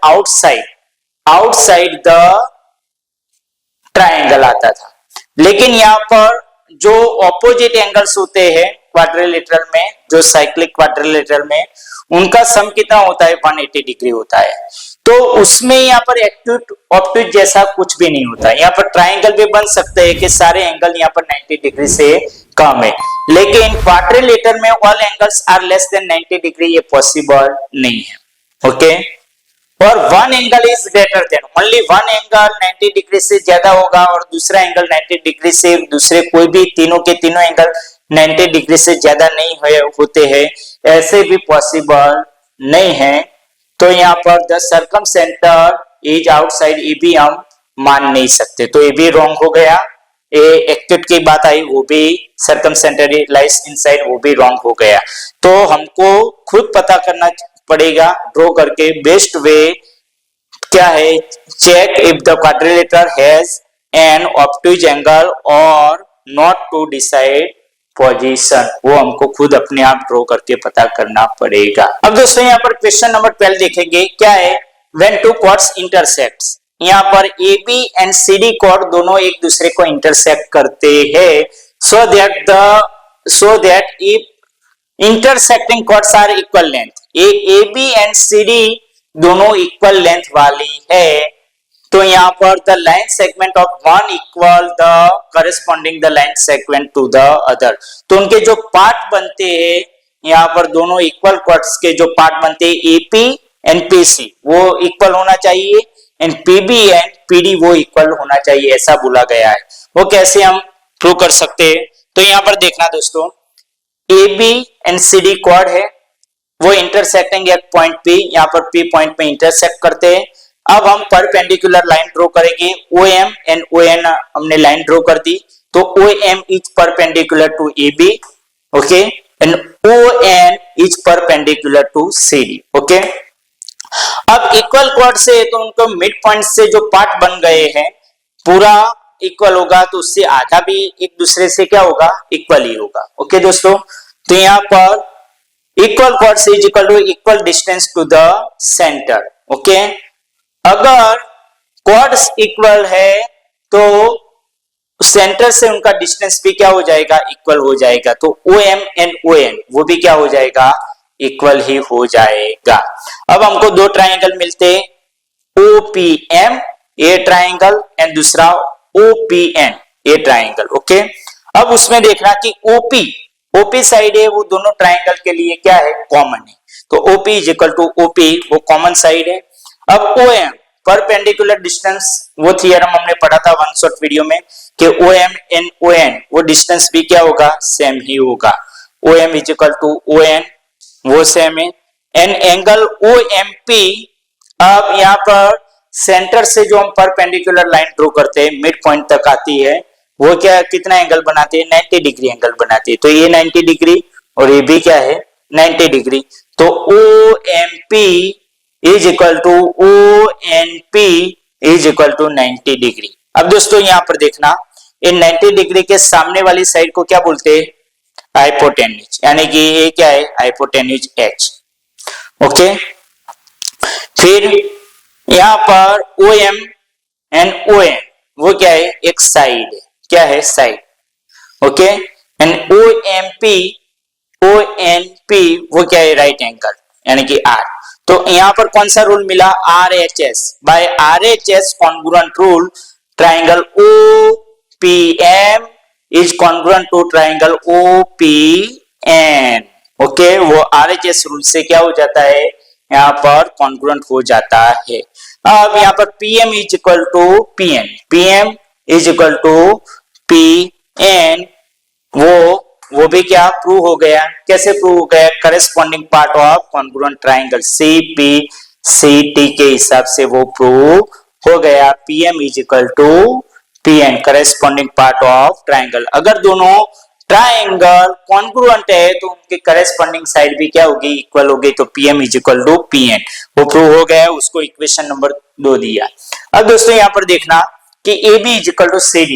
आउटसाइड द ट्राइंगल आता था। लेकिन यहाँ पर जो ऑपोजिट एंगल्स होते हैं क्वाड्रिलेटरल में, जो साइक्लिक क्वाड्रिलेटरल में, उनका सम कितना होता है, 180 डिग्री होता है। तो उसमें यहाँ पर एक्यूट ऑब्टूज जैसा कुछ भी नहीं होता है। यहाँ पर ट्राइंगल भी बन सकते हैं कि सारे एंगल यहाँ पर 90 डिग्री से कम है, लेकिन क्वाड्रिलेटरल में all angles are less than 90 degree, ये पॉसिबल नहीं है। ओके, और one angle is greater than, only one angle 90 degree से ज्यादा होगा और दूसरा एंगल 90 डिग्री से, दूसरे कोई भी तीनों के तीनों एंगल 90 डिग्री से ज्यादा नहीं होते हैं, ऐसे भी पॉसिबल नहीं है। तो यहाँ पर the circum centre is outside, ये भी हम मान नहीं सकते, तो ये भी रॉन्ग हो गया। ये एक्यूट की बात आई, वो भी सर्कम सेंटर लाइज इनसाइड, वो भी रॉन्ग हो गया। तो हमको खुद पता करना पड़ेगा ड्रॉ करके बेस्ट वे क्या है, check if the quadrilateral has an obtuse angle और नॉट टू डिसाइड पोजीशन, वो हमको खुद अपने आप ड्रॉ करके पता करना पड़ेगा। अब दोस्तों यहाँ पर क्वेश्चन नंबर 12 देखेंगे, क्या है, व्हेन टू कॉर्ड्स इंटरसेक्ट्स, यहाँ पर AB एंड CD कॉर्ड दोनों एक दूसरे को इंटरसेक्ट करते हैं, so that if intersecting chords are equal length, AB and CD दोनों इक्वल लेंथ वाली है, तो यहाँ पर the line segment of one equal the corresponding the line segment to the other, तो उनके जो पार्ट बनते हैं यहाँ पर दोनों इक्वल कॉर्ड्स के जो पार्ट बनते हैं AP एंड PC वो इक्वल होना चाहिए, एंड PB एंड PD वो इक्वल होना चाहिए, ऐसा बोला गया है। वो कैसे हम प्रूव कर सकते हैं। तो यहाँ पर देखना दोस्तों, A B and C D क्वाड है, वो इंटरसेक्टिंग एक पॉइंट पी, यहाँ पर पी पॉइंट में इंटरसेक्ट करते हैं। अब हम परपेंडिकुलर लाइन ड्रॉ करेंगे, O M and O N हमने लाइन ड्रॉ कर दी, तो O M is perpendicular to A B, okay, and O N is perpendicular to C D, okay. अब इक्वल क्वाड से तो उनको मिड पॉइंट से जो पार्ट बन गए हैं पूरा इक्वल होगा, तो उससे आधा भी एक दूसरे से क्या होगा, इक्वल ही होगा, ओके दोस्तों। तो यहाँ पर equal chords is equal to equal distance to the centre, okay. अगर क्वाड्स इक्वल है तो सेंटर से उनका डिस्टेंस भी क्या हो जाएगा, इक्वल हो जाएगा, तो O M and O N वो भी क्या हो जाएगा, इक्वल ही हो जाएगा। अब हमको दो ट्राइंगल मिलते हैं, OPM ए ट्राइंगल एंड दूसरा OPN ए ट्राइंगल, ओके। अब उसमें देखना कि OP साइड है वो दोनों ट्राइंगल के लिए क्या है, कॉमन है, तो OP is equal to OP वो कॉमन साइड है। अब OM परपेंडिकुलर डिस्टेंस, वो थियरम हमने पढ़ा था वन शॉट वीडियो में कि OM एंड ON वो डिस्टेंस भी क्या होगा, सेम ही होगा, OM is equal to ON वो सेम है। एंड एंगल OMP, अब यहाँ पर सेंटर से जो हम परपेंडिकुलर लाइन ड्रॉ करते हैं मिड पॉइंट तक आती है, वो क्या कितना एंगल बनाते हैं, 90 डिग्री एंगल बनाती है, तो ये 90 डिग्री और ये भी क्या है 90 डिग्री, तो OMP is equal to ONP is equal to 90 degree. अब दोस्तों यहाँ पर देखना, इन 90 डिग्री के सामने वाली साइड को क्या बोलते हैं, हाइपोटेन्यूज, यानी कि ये क्या है, हाइपोटेन्यूज H, ओके। फिर यहाँ पर OM एंड ON वो क्या है, एक साइड है, क्या है, साइड, ओके। एंड OMP वो क्या है, राइट एंगल, यानी कि R। तो यहाँ पर कौन सा रूल मिला, RHS, by RHS congruent rule triangle OPM is congruent to triangle OPN, okay. वो RHS रूल से क्या हो जाता है, यहाँ पर कॉन्ग्रुएंट हो जाता है। अब यहाँ पर PM is equal to PM is equal to PN, वो भी क्या प्रूव हो गया, कैसे प्रूव हो गया, corresponding part of congruent triangle CPCT के हिसाब से वो प्रूव हो गया, PM is equal to PN corresponding part of triangle. अगर दोनों ट्राइंगल कॉन्ग्रुएंट है तो उनके करेस्पॉन्डिंग साइड भी क्या होगी, इक्वल होगी, तो PM is equal to PN वो प्रूव हो गया, उसको इक्वेशन नंबर 2 दिया। अब दोस्तों यहाँ पर देखना कि AB is equal to CD,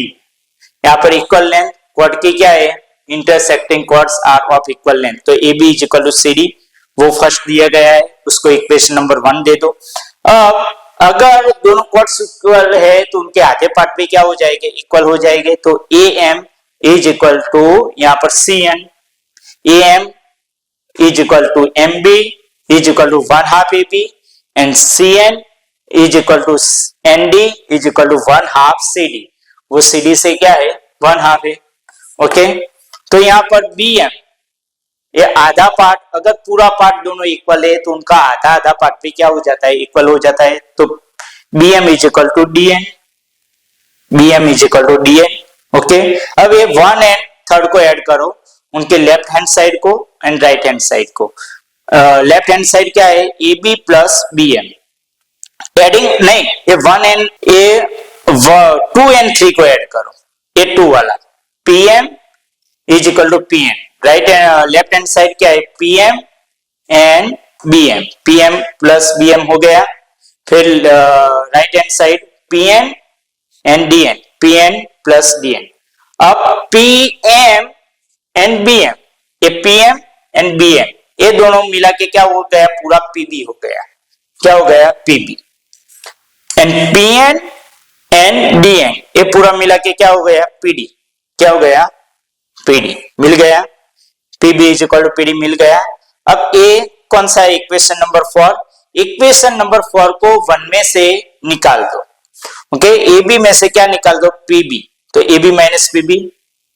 यहाँ पर इक्वल लेंथ क्वाड की क्या है, intersecting chords are of equal length, तो AB is equal to CD वो फर्स्ट दिया गया है, उसको इक्वेशन नंबर 1 दे दो। अब अगर दोनों क्वाड्स इक्वल है तो उनके आधे पार्ट भी क्या हो जाएंगे, इक्वल हो जाएंगे, तो AM इज इक्वल टू यहाँ पर CN, AM is equal to MB is equal to 1/2 AB and CN is equal to ND is equal to 1/2 CD, वो CD से क्या है, 1/2 है, ओके। तो यहाँ पर BM ये आधा पार्ट, अगर पूरा पार्ट दोनों इक्वल है तो उनका आधा आधा पार्ट भी क्या हो जाता है, इक्वल हो जाता है, तो BM is equal to DN, okay. अब ये 1 एंड 3 को ऐड करो, उनके लेफ्ट हैंड साइड को एंड राइट हैंड साइड को। लेफ्ट हैंड साइड क्या है, AB प्लस BM, एडिंग नहीं, ये 1 एंड 2 एंड 3 को ऐड करो, ये 2 वाला, PM is equal to PN, right left hand side क्या है, PM and BM, PM plus BM हो गया। फिर right hand side PN and DN, PN plus DN। अब PM एंड BM, ये PM एंड BM ये दोनों मिला के क्या हो गया, पूरा PB हो गया, क्या हो गया, PB। And PN and DN ये पूरा मिला के क्या हो गया, PD, क्या हो गया, PD मिल गया, PB is equal to PD मिल गया। अब A कौन सा है, इक्वेशन नंबर 4, इक्वेशन नंबर 4 को 1 में से निकाल दो, ओके। AB में से क्या निकाल दो, PB, तो AB माइनस PB।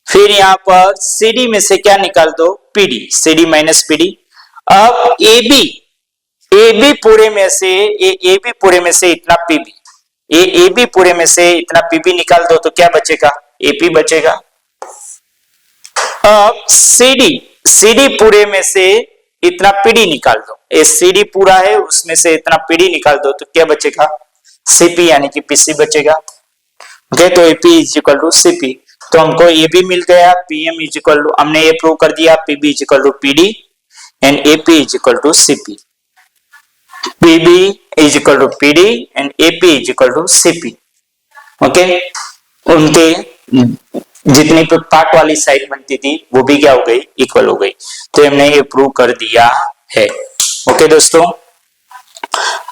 फिर यहाँ पर CD में से क्या निकाल दो, PD, CD माइनस PD। अब AB पूरे में से, AB पूरे में से इतना PB, AB पूरे में से इतना PB निकाल दो, तो क्या बचेगा, AP बचेगा, अब CD पूरे में से इतना PD निकाल दो, ये CD पूरा है उसमें से इतना PD निकाल दो तो क्या बचेगा, CP यानी कि PC बचेगा। ओके, तो AP is equal to CP। तो हमको ये भी मिल गया, PM इज इक्वल टू, हमने ये प्रूव कर दिया, PB is equal to PD and AP is equal to CP। PB is equal to PD and AP is equal to CP। Okay, उनके जितनी पार्ट वाली साइड बनती थी वो भी क्या हो गई, इक्वल हो गई। तो हमने ये प्रूव कर दिया है। ओके दोस्तों,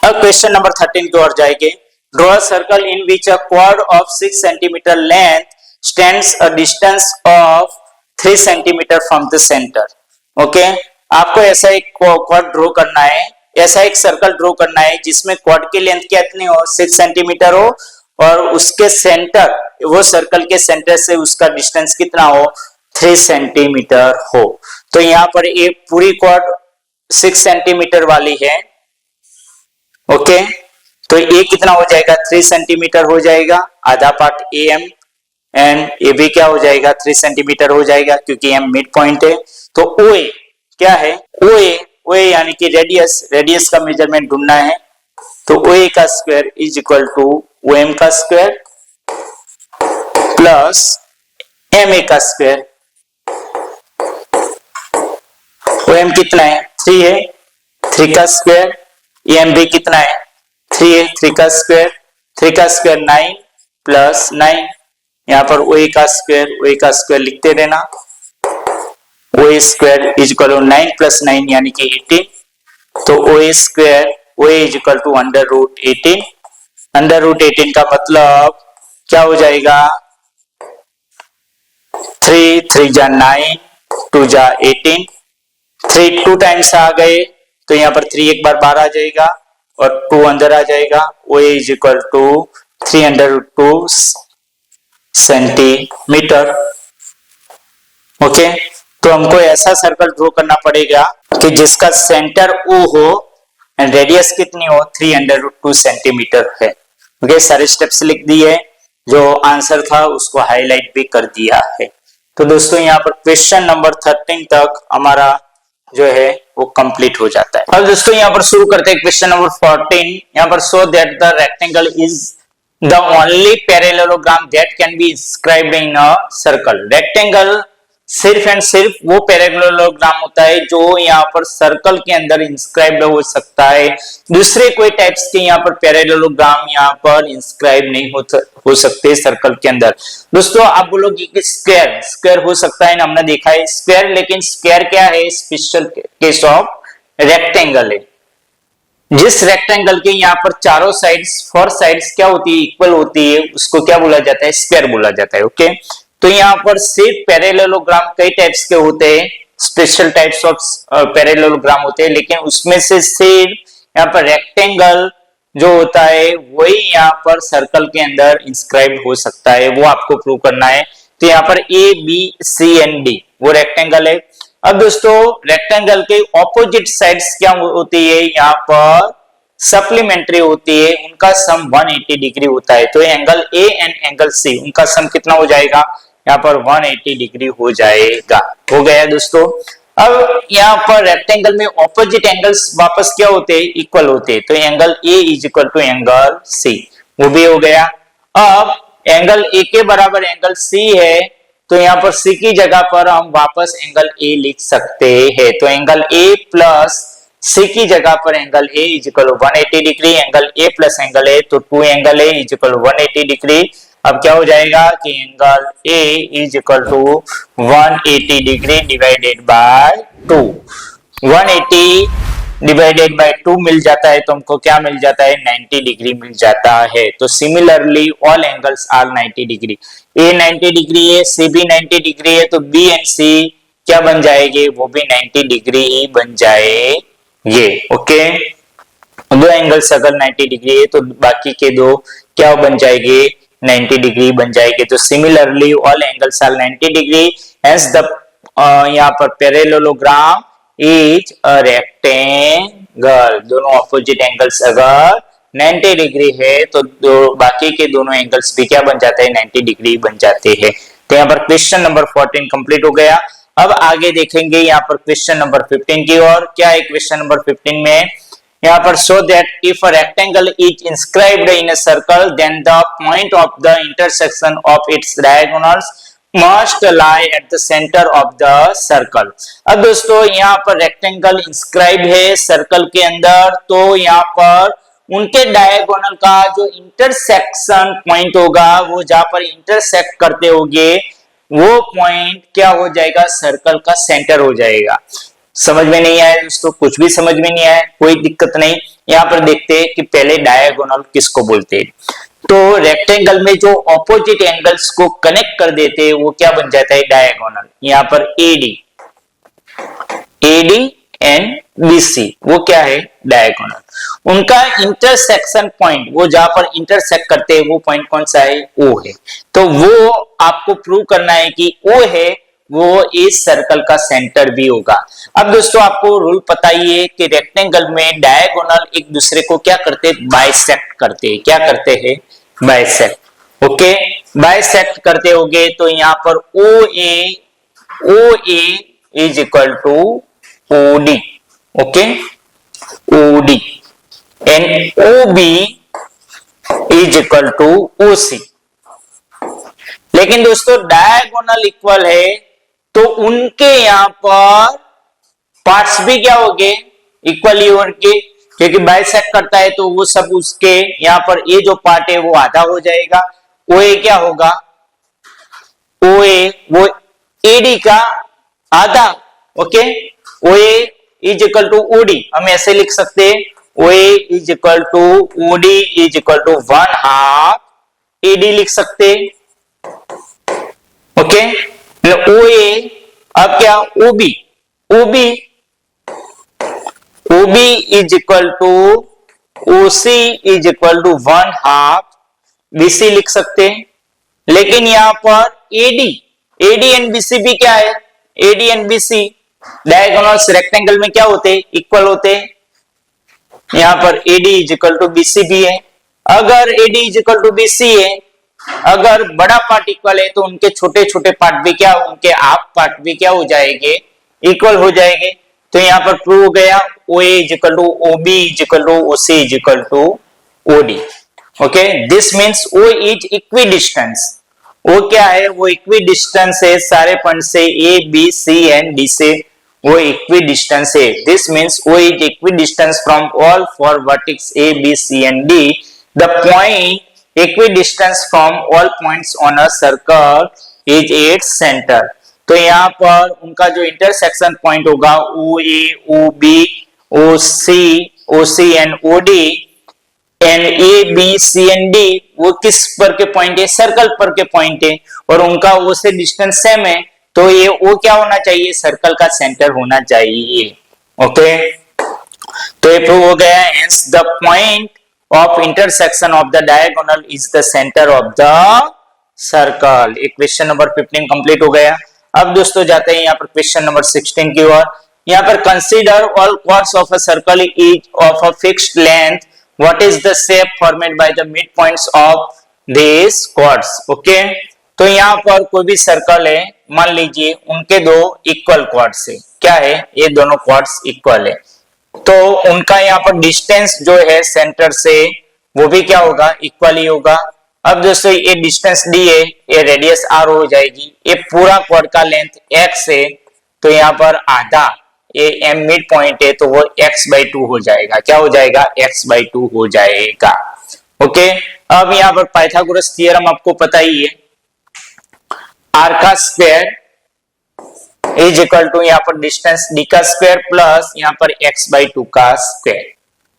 अब क्वेश्चन नंबर 13 की ओर जाएंगे। Draw a circle in which a quad of 6 centimetre length stands a distance of 3 centimetre from the centre. Okay, आपको ऐसा एक क्वाड ड्रॉ करना है, ऐसा एक सर्कल ड्रॉ करना है जिसमें क्वाड की लेंथ कितनी हो, 6 सेंटीमीटर हो और उसके सेंटर, वो सर्कल के सेंटर से उसका डिस्टेंस कितना हो, 3 सेंटीमीटर हो। तो यहाँ पर ये पूरी क्वाड 6 सेंटीमीटर वाली है। ओके, तो ये कितना हो जाएगा, 3 सेंटीमीटर हो जाएगा, आधा पार्ट AM एंड ये भी क्या हो जाएगा, 3 सेंटीमीटर हो जाएगा क्योंकि M मिड पॉइंट है। तो OA क्या है, OA यानी कि रेडियस का मेजरमेंट ढूंढना है। तो OA का square is equal to OM का स्क्वायर प्लस MA का स्क्वायर। OM कितना है, 3 है, 3 का स्क्वायर, M भी कितना है, 3 है, 3 का स्क्वायर 9 प्लस 9। यहाँ पर OA का स्क्वायर लिखते रहना, OA square is equal to 9 plus 9 यानी कि 18। तो OA is equal to under root 18। Under root 18 का मतलब क्या हो जाएगा, 3 जा 9 2 जा 18, 3 2 टाइम्स आ गए तो यहाँ पर 3 एक बार बाहर आ जाएगा और 2 अंदर आ जाएगा। OA is equal to 3 under root 2 centimetre. Okay, तो हमको ऐसा सर्कल ड्रॉ करना पड़ेगा कि जिसका सेंटर O हो एंड रेडियस कितनी हो, 3 अंडर रूट 2 सेंटीमीटर है। ओके, सारे स्टेप्स लिख दिए, जो आंसर था उसको हाईलाइट भी कर दिया है। तो दोस्तों यहाँ पर क्वेश्चन नंबर 13 तक हमारा जो है वो कंप्लीट हो जाता है। अब दोस्तों यहाँ पर शुरू करते हैं क्वेश्चन नंबर 14। यहाँ पर show that the rectangle is the only parallelogram that can be inscribed in a circle. Rectangle सिर्फ एंड सिर्फ वो पैरेललोग्राम होता है जो यहाँ पर सर्कल के अंदर इंस्क्राइब्ड हो सकता है, दूसरे कोई टाइप्स के यहाँ पर पैरेललोग्राम यहाँ पर इंस्क्राइब नहीं हो सकते सर्कल के अंदर। दोस्तों आप बोलोगे कि स्क्वायर हो सकता है ना, हमने देखा है स्क्वायर, लेकिन स्क्वायर क्या है, स्पेशल केस ऑफ रेक्टेंगल है। जिस रेक्टेंगल के यहाँ पर चारों साइड्स 4 साइड्स क्या होती है, इक्वल होती है, उसको क्या बोला जाता है, स्क्वायर बोला जाता है। ओके, तो यहाँ पर सिर्फ पैरेललोग्राम कई टाइप्स के होते हैं, स्पेशल टाइप्स ऑफ पैरेललोग्राम होते हैं, लेकिन उसमें से सिर्फ यहाँ पर रेक्टेंगल जो होता है वही यहाँ पर सर्कल के अंदर इंस्क्राइब हो सकता है, वो आपको प्रूव करना है। तो यहाँ पर ABCD वो रेक्टेंगल है। अब दोस्तों रेक्टेंगल के ऑपोजिट साइड्स क्या होती है, यहाँ पर सप्लीमेंट्री होती है, उनका सम 180 डिग्री होता है। तो angle A and angle C उनका सम कितना हो जाएगा, यहाँ पर 180 डिग्री हो जाएगा। हो गया दोस्तों। अब यहाँ पर रेक्टेंगल में ऑपोजिट एंगल्स वापस क्या होते हैं, इक्वल होते हैं। तो angle A is equal to angle C, वो भी हो गया। अब एंगल A के बराबर एंगल C है, तो यहाँ पर C की जगह पर हम वापस एंगल A लिख सकते हैं। तो एंगल A प्लस C की जगह पर angle A is equal to 180 degree, angle A plus angle A, तो 2 angle A is equal to 180 degree. अब क्या हो जाएगा कि angle A is equal to 180 degree divided by 2। 180 divided by 2 मिल जाता है, तो हमको क्या मिल जाता है, 90 डिग्री मिल जाता है। तो similarly all angles are 90 degree. A 90 degree है, C भी 90 डिग्री है, तो B एंड C क्या बन जाएंगे, वो भी 90 डिग्री ही बन जाएंगे। ओके, दो एंगल्स अगर 90 डिग्री है तो बाकी के दो क्या बन जाएंगे, 90 डिग्री बन जाएंगे। तो similarly all angles are 90 degree, hence the यहाँ पर पैरेललोग्राम इज अ रेक्टेंगल। दोनों ऑपोजिट एंगल्स अगर 90 डिग्री है तो बाकी के दोनों एंगल्स भी क्या बन जाते हैं, 90 डिग्री बन जाते हैं। तो यहाँ पर क्वेश्चन नंबर 14 कंप्लीट हो गया। अब आगे देखेंगे यहाँ पर क्वेश्चन नंबर 15 की ओर। क्या है क्वेश्चन नंबर 15 में? यहाँ पर show that if a rectangle is inscribed in a circle then the point of the intersection of its diagonals must lie at the centre of the circle. अब दोस्तों यहाँ पर रेक्टेंगल इंस्क्राइब है सर्कल के अंदर, तो यहाँ पर उनके डायगोनल का जो इंटरसेक्शन पॉइंट होगा, वो जहां पर इंटरसेक्ट करते होंगे, वो पॉइंट क्या हो जाएगा? सर्कल का सेंटर हो जाएगा। समझ में नहीं आया दोस्तों? कुछ भी समझ में नहीं आया, कोई दिक्कत नहीं। यहाँ पर देखते हैं कि पहले डायगोनल किसको बोलते हैं। तो रेक्टेंगल में जो ऑपोजिट एंगल्स को कनेक्ट कर देते हैं वो क्या बन जाता है? डायगोनल। यहाँ पर एडी एंड बीसी वो क्या है? डायगोनल। उनका इंटरसेक्शन पॉइंट, वो जहां पर इंटरसेक्ट करते हैं, वो पॉइंट कौन सा है? ओ है। तो वो आपको प्रूव करना है कि ओ है, वो इस सर्कल का सेंटर भी होगा। अब दोस्तों आपको रूल पता ही है कि रेक्टेंगल में डायगोनल एक दूसरे को क्या करते हैं? बाइसेक्ट करते हैं। क्या करते हैं? बाइसेक्ट। ओके, बाइसेक्ट करते होगे तो यहाँ पर O A is equal to OD, okay, OD and OB is equal to OC। लेकिन दोस्तों डायगोनल इक्वल है तो उनके यहां पर पार्ट्स भी क्या हो गए? इक्वल ही होंगे, क्योंकि बाइसेक्ट करता है तो वो सब उसके यहां पर ये जो पार्ट है वो आधा हो जाएगा। OA क्या होगा? OA वो AD का आधा। Okay, OA is equal to OD, हम ऐसे लिख सकते हैं OA is equal to OD is equal to 1/2 AD लिख सकते हैं। ओके, OA अब क्या? OB is equal to OC is equal to 1/2 BC लिख सकते हैं। लेकिन यहां पर AD एंड BC भी क्या है? AD and BC diagonals rectangle में क्या होते हैं? इक्वल होते हैं। यहां पर AD is equal to BC भी है। अगर AD is equal to BC है, अगर बड़ा पार्ट इक्वल है तो उनके छोटे छोटे पार्ट भी क्या? उनके हाफ पार्ट भी क्या हो जाएंगे? इक्वल हो जाएंगे। तो यहां पर प्रूव हो गया OA is equal to OB is equal to OC is equal to OD। Okay, this means O is equidistance. वो क्या है? वो इक्वी डिस्टेंस है सारे पॉइंट से, A B C and D से वो इक्वी डिस्टेंस है। This means O is equidistance from all four vertex A B C and D. The point equidistance from all points on a circle is its centre. तो यहाँ पर उनका जो इंटरसेक्शन पॉइंट होगा OA, OB, OC and OD and A, B, C and D वो किस पर के पॉइंट है? सर्कल पर के पॉइंट है, और उनका O से डिस्टेंस सेम है, तो ये O क्या होना चाहिए? सर्कल का सेंटर होना चाहिए। ओके, तो ये प्रूव हो गया। Hence the point of intersection of the diagonal is the centre of the circle. Question number 15 complete हो गया। अब दोस्तों जाते हैं यहाँ पर क्वेश्चन नंबर 16 की ओर। यहाँ पर consider all chords of a circle is of a fixed length, what is the shape formed by the midpoints of these chords। Okay, तो यहाँ पर कोई भी सर्कल है, मान लीजिए उनके दो इक्वल कॉर्ड्स है। क्या है? ये दोनों कॉर्ड्स इक्वल है, तो उनका यहाँ पर डिस्टेंस जो है सेंटर से वो भी क्या होगा? इक्वल ही होगा। अब दोस्तों ये डिस्टेंस डी है, ये रेडियस आर हो जाएगी। ये पूरा कॉर्ड का लेंथ एक्स है, तो यहाँ पर आधा ये एम मिड पॉइंट है, तो वो x/2 हो जाएगा। क्या हो जाएगा? x/2 हो जाएगा। ओके, अब यहाँ पर पाइथागोरस थ्योरम आपको पता ही है, r का स्क्वायर इज इक्वल टू यहाँ पर डिस्टेंस d का स्क्वायर प्लस यहाँ पर x/2 का स्क्वायर।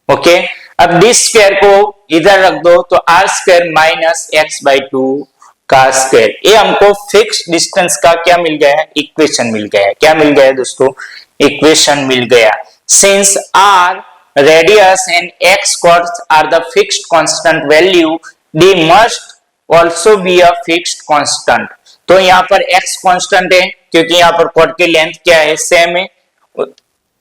ओके, अब d स्क्वायर को इधर रख दो तो r स्क्वायर माइनस x/2 का स्क्वायर। ये हमको फिक्स डिस्टेंस का क्या मिल गया है? इक्वेशन मिल गया है। क्या मिल गया है दोस्तों? इक्वेशन मिल गया। Since r radius and x chords are the fixed constant value, d must also be a fixed constant। तो यहाँ पर x कांस्टेंट है क्योंकि यहाँ पर कॉर्ड की लेंथ क्या है? सेम है।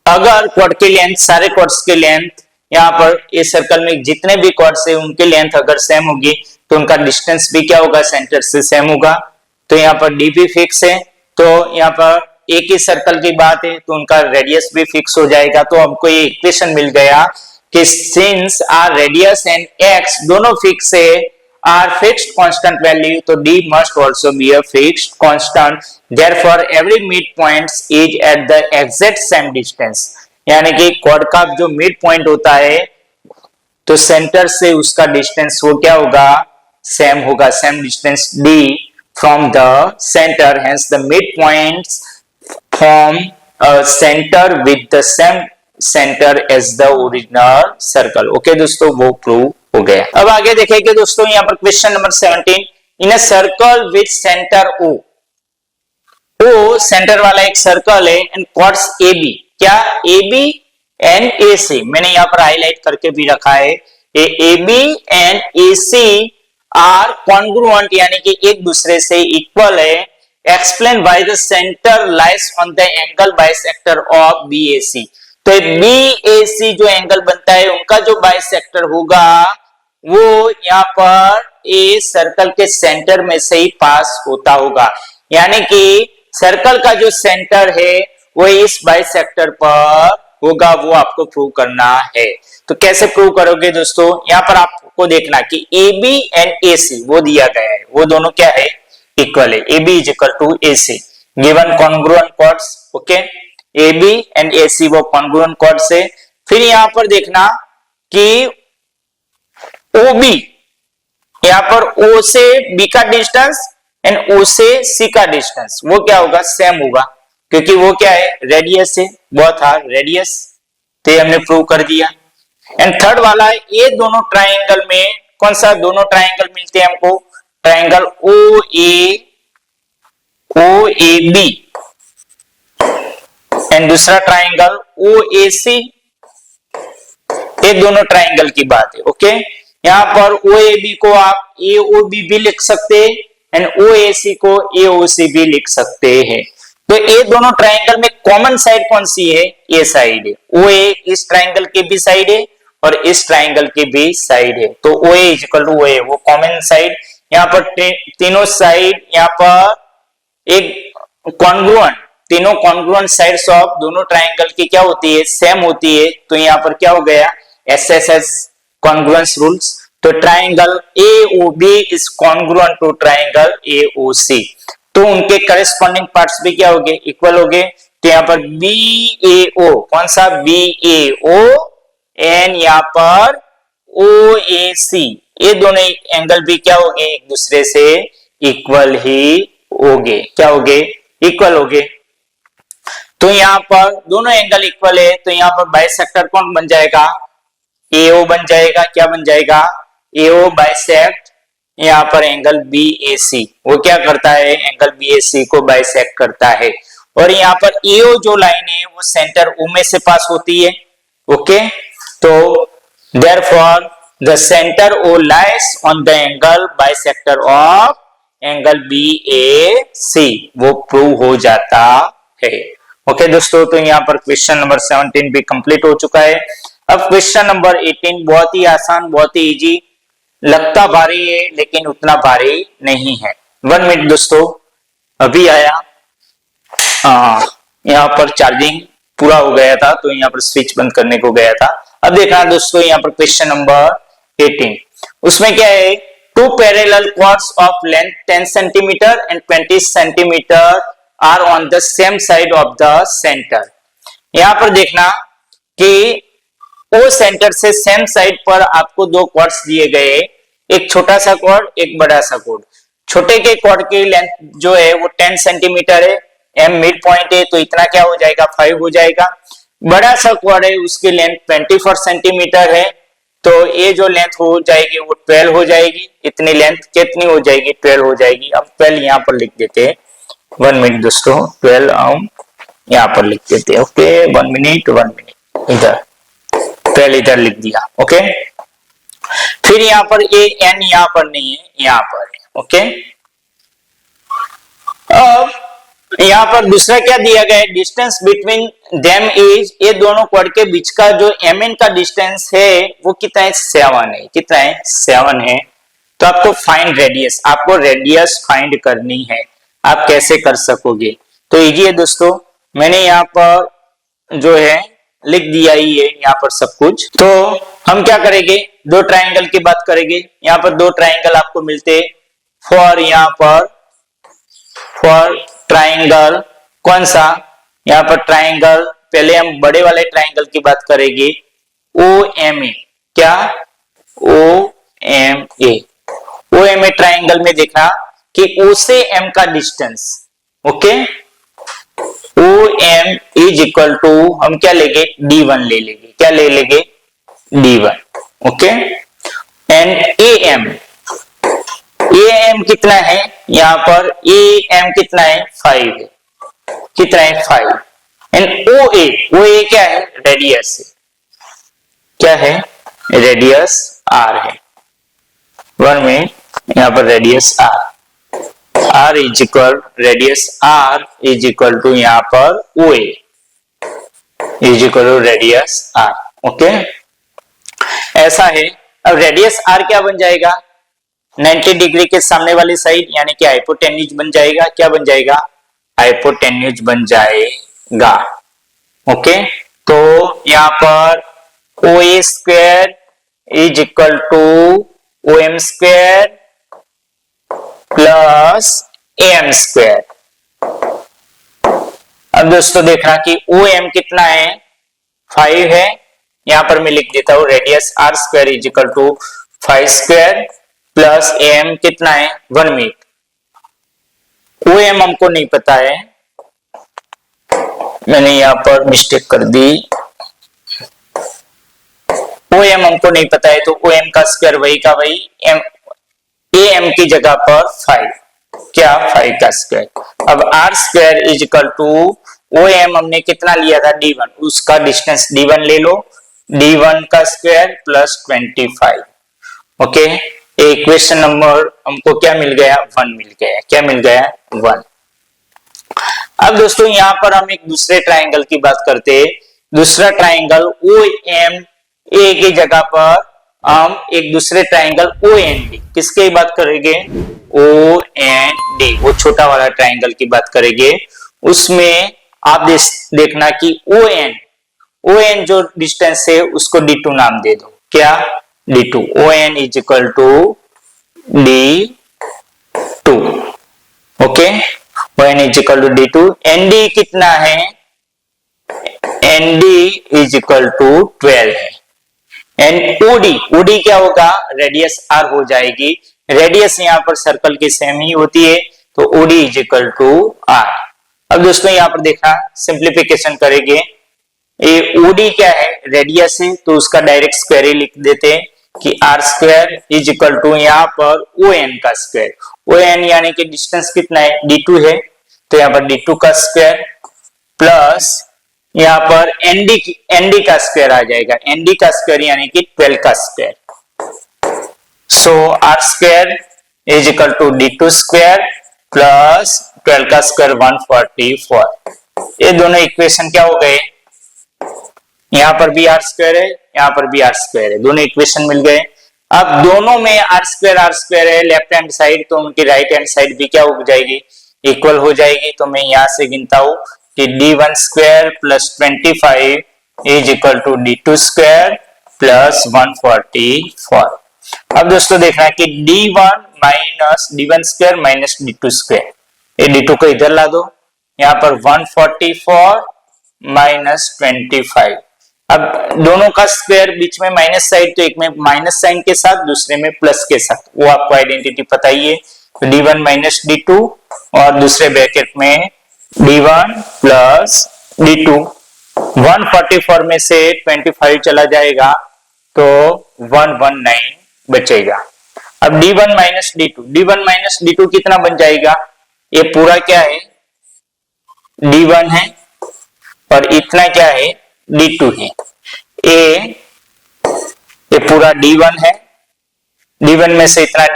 अगर कॉर्ड की लेंथ, सारे कॉर्ड्स की लेंथ यहाँ पर इस सर्कल में जितने भी कॉर्ड्स है उनकी लेंथ अगर सेम होगी तो उनका डिस्टेंस भी क्या होगा? सेंटर से सेम होगा। तो यहाँ पर डी भी फिक्स है, तो यहाँ पर एक ही सर्कल की बात है तो उनका रेडियस भी फिक्स हो जाएगा। तो हमको ये इक्वेशन मिल गया कि since R radius and X दोनों फिक्स है, आर फिक्स्ड कांस्टेंट वैल्यू, तो D must also be a fixed constant, therefore every mid points is at the exact same distance, यानी कि क्वाड का जो मिड पॉइंट होता है तो सेंटर से उसका डिस्टेंस वो क्या होगा, सेम होगा, same distance D from the centre, hence the mid points form a center with the same center as the original circle। Okay दोस्तों, वो प्रूव हो गया। अब आगे देखेंगे दोस्तों, यहाँ पर question number 17, in a circle with centre O, O centre वाला एक सर्कल है एंड कॉर्ड्स ए बी, क्या ए बी एंड ए सी, मैंने यहाँ पर हाईलाइट करके भी रखा है, A B and A C are congruent, यानी कि एक दूसरे से इक्वल है, explained by the center lies on the angle bisector of BAC। तो BAC जो एंगल बनता है उनका जो बाइसेक्टर होगा वो यहाँ पर ए सर्कल के सेंटर में से ही पास होता होगा, यानी कि सर्कल का जो सेंटर है वो इस बाइसेक्टर पर होगा, वो आपको प्रूव करना है। तो कैसे प्रूव करोगे दोस्तों, यहाँ पर आपको देखना कि AB एंड AC वो दिया गया है, वो दोनों क्या है, इक्वल है, AB is equal to AC, given congruent chords, okay, AB and AC वो congruent chords है। फिर यहां पर देखना कि OB, यहां पर O से B का डिस्टेंस एंड O से C का डिस्टेंस वो क्या होगा, सेम होगा, क्योंकि वो क्या है, रेडियस है, वो था रेडियस, तो ये हमने प्रूव कर दिया। एंड थर्ड वाला, ये दोनों ट्राइंगल में कौन सा दोनों ट्राइंगल मिलते हैं हमको, ट्राइंगल OAB एंड दूसरा ट्राइंगल OAC, ये दोनों ट्राइंगल की बात है, ओके। यहाँ पर OAB को आप AOB भी लिख सकते हैं एंड OAC को AOC भी लिख सकते हैं। तो ये दोनों ट्राइंगल में कॉमन साइड कौन सी है, ये साइड है, OA इस ट्राइंगल के भी साइड है और इस ट्राइंगल के भी साइड है, तो OA is equal to OA, वो कॉमन साइड। यहाँ पर तीनों साइड, यहाँ पर एक कॉन्ग्रुएंट, तीनों कॉन्ग्रुएंट साइड्स ऑफ दोनों ट्राइंगल की क्या होती है, सेम होती है, तो यहाँ पर क्या हो गया, SSS कॉन्ग्रुएंस रूल्स। तो triangle AOB is congruent to triangle AOC, तो उनके करस्पॉन्डिंग पार्ट्स भी क्या हो गए, इक्वल हो गए। तो यहाँ पर BAO, कौन सा BAO एंड यहाँ पर OAC, ये दोनों एंगल भी क्या हो गए, एक दूसरे से इक्वल ही हो गए, क्या हो गए, इक्वल हो गए। तो यहाँ पर दोनों एंगल इक्वल है, तो यहाँ पर बाइसेक्टर कौन बन जाएगा, AO बन जाएगा, क्या बन जाएगा, AO बाइसेक्ट यहाँ पर एंगल BAC, वो क्या करता है, एंगल BAC को बाइसेक्ट करता है। और यहाँ पर AO जो लाइन है वो सेंटर O में से पास होती है, ओके। तो therefore the center O lies on the angle bisector of angle BAC, वो प्रूव हो जाता है, ओके दोस्तों। तो यहाँ पर क्वेश्चन नंबर 17 भी कंप्लीट हो चुका है। अब क्वेश्चन नंबर 18 बहुत ही आसान, बहुत ही इजी, लगता भारी है लेकिन उतना भारी नहीं है। 1 मिनट दोस्तों, अभी आया, यहाँ पर चार्जिंग पूरा हो गया था तो यहाँ पर स्विच बंद करने को गया था। अब देखना दोस्तों, यहाँ पर क्वेश्चन नंबर 18, उसमें क्या है, two parallel chords of length 10 centimetre and 20 centimetre are on the same side of the centre. यहाँ पर देखना कि ओ सेंटर से सेम साइड पर आपको दो कॉर्ड्स दिए गए, एक छोटा सा कॉर्ड, एक बड़ा सा कॉर्ड। छोटे के कॉर्ड की लेंथ जो है वो 10 सेंटीमीटर है, एम मिड पॉइंट है, तो इतना क्या हो जाएगा, 5 हो जाएगा। बड़ा सा कॉर्ड है, उसकी लेंथ 24 सेंटीमीटर है, तो ये जो लेंथ हो जाएगी वो 12 हो जाएगी। इतनी लेंथ कितनी हो जाएगी, 12 हो जाएगी। अब 12 यहाँ पर लिख देते हैं, 1 मिनट दोस्तों, 12 हम यहाँ पर लिख देते हैं, ओके। 1 मिनट, इधर 12 इधर लिख दिया, ओके। फिर यहाँ पर ए एन यहाँ पर नहीं है, यहाँ पर है, ओके। अब यहाँ पर दूसरा क्या दिया गया है, डिस्टेंस बिटवीन देम इज, ये दोनों कॉर्ड के बीच का जो एम एन का डिस्टेंस है वो कितना है, 7 है। कितना है, 7 है। तो आपको फाइंड रेडियस, आपको रेडियस फाइंड करनी है। आप कैसे कर सकोगे। तो इजी है दोस्तों, मैंने यहाँ पर जो है लिख दिया ही है यहाँ पर सब कुछ। तो हम क्या करेंगे, दो ट्राइंगल की बात करेंगे। यहाँ पर दो ट्राइंगल आपको मिलते फॉर, यहाँ पर फॉर ट्राइंगल कौन सा, यहाँ पर ट्राइंगल, पहले हम बड़े वाले ट्राइंगल की बात करेंगे, OMA। क्या, OMA। OMA ट्राइंगल में देखा कि O से M का distance, okay, OM is equal to हम क्या लेंगे, D1 ले लेंगे। क्या ले लेंगे, D1, ओके। एंड AM कितना है, यहां पर AM कितना है, 5 है। कितना है, 5। एंड OA क्या है, रेडियस है। क्या है, रेडियस R है। 1 में यहां पर radius R is equal, radius R is equal to यहां पर OA is equal to radius R, okay. ऐसा है। अब रेडियस R क्या बन जाएगा, 90 डिग्री के सामने वाली साइड, यानी कि हाइपोटेन्यूज बन जाएगा। क्या बन जाएगा, हाइपोटेन्यूज बन जाएगा, ओके। तो यहां पर OA square is equal to OM square plus AM square. अब दोस्तों देखना कि OM कितना है, 5 है। यहां पर मैं लिख देता हूं radius R square is equal to 5 square plus AM कितना है, 1 मीटर। OM हमको नहीं पता है, मैंने यहां पर मिस्टेक कर दी। OM हमको नहीं पता है, तो OM का स्क्वायर वही का वही, AM की जगह पर 5, क्या 5 का स्क्वायर। अब R square is equal to OM हमने कितना लिया था, D1, उसका डिस्टेंस D1 ले लो, D1 का square plus 25, okay. Equation number हमको क्या मिल गया, 1 मिल गया। क्या मिल गया, 1। अब दोस्तों यहां पर हम एक दूसरे ट्राइंगल की बात करते हैं। दूसरा ट्राइंगल OMA की जगह पर हम एक दूसरे ट्राइंगल OND, किसकी बात करेंगे, OND, वो छोटा वाला ट्राइंगल की बात करेंगे। उसमें आप देखना कि ON जो डिस्टेंस है उसको D2 नाम दे दो। क्या, D2। ON is equal to D2, okay. ON is equal to D2। ND कितना है, ND इज इक्वल टू 12 है। एंड OD क्या होगा, रेडियस R हो जाएगी। रेडियस यहाँ पर सर्कल की सेम ही होती है, तो OD is equal to R। अब दोस्तों यहाँ पर देखा, सिंप्लीफिकेशन करेंगे। ये OD क्या है, रेडियस है, तो उसका डायरेक्ट स्क्वायर ही लिख देते हैं कि R square is equal to यहाँ पर ON का स्क्वायर। ON यानी कि डिस्टेंस कितना है, D2 है, तो यहाँ पर D2 का स्क्वायर प्लस यहाँ पर ND का स्क्वायर आ जाएगा। ND का स्क्वायर यानी कि 12 का square. So R square is equal to D2 square plus 12 का स्क्वायर 144। ये दोनों इक्वेशन क्या हो गए, यहाँ पर भी R स्क्वायर है, यहाँ पर भी R स्क्वायर है, दोनों इक्वेशन मिल गए। अब दोनों में R स्क्वायर है लेफ्ट हैंड साइड, तो उनकी राइट हैंड साइड भी क्या हो जाएगी, इक्वल हो जाएगी। तो मैं यहां से गिनता हूं कि D1 square plus 25 is equal to D2 square plus 144। अब दोस्तों देखना कि D1 square minus D2 square, ये D2 को इधर ला दो, यहाँ पर 144 माइनस 25। अब दोनों का स्क्वायर बीच में माइनस साइड, तो एक में माइनस साइन के साथ, दूसरे में प्लस के साथ, वो आपको आइडेंटिटी पता ही है। तो D1 माइनस D2 और दूसरे ब्रैकेट में D1 प्लस D2। 144 में से 25 चला जाएगा तो 119 बचेगा। अब D1 माइनस D2 कितना बन जाएगा, ये पूरा क्या है, D1 है, और इतना क्या है, D2 है। ये पूरा D1 है, D1 में से इतना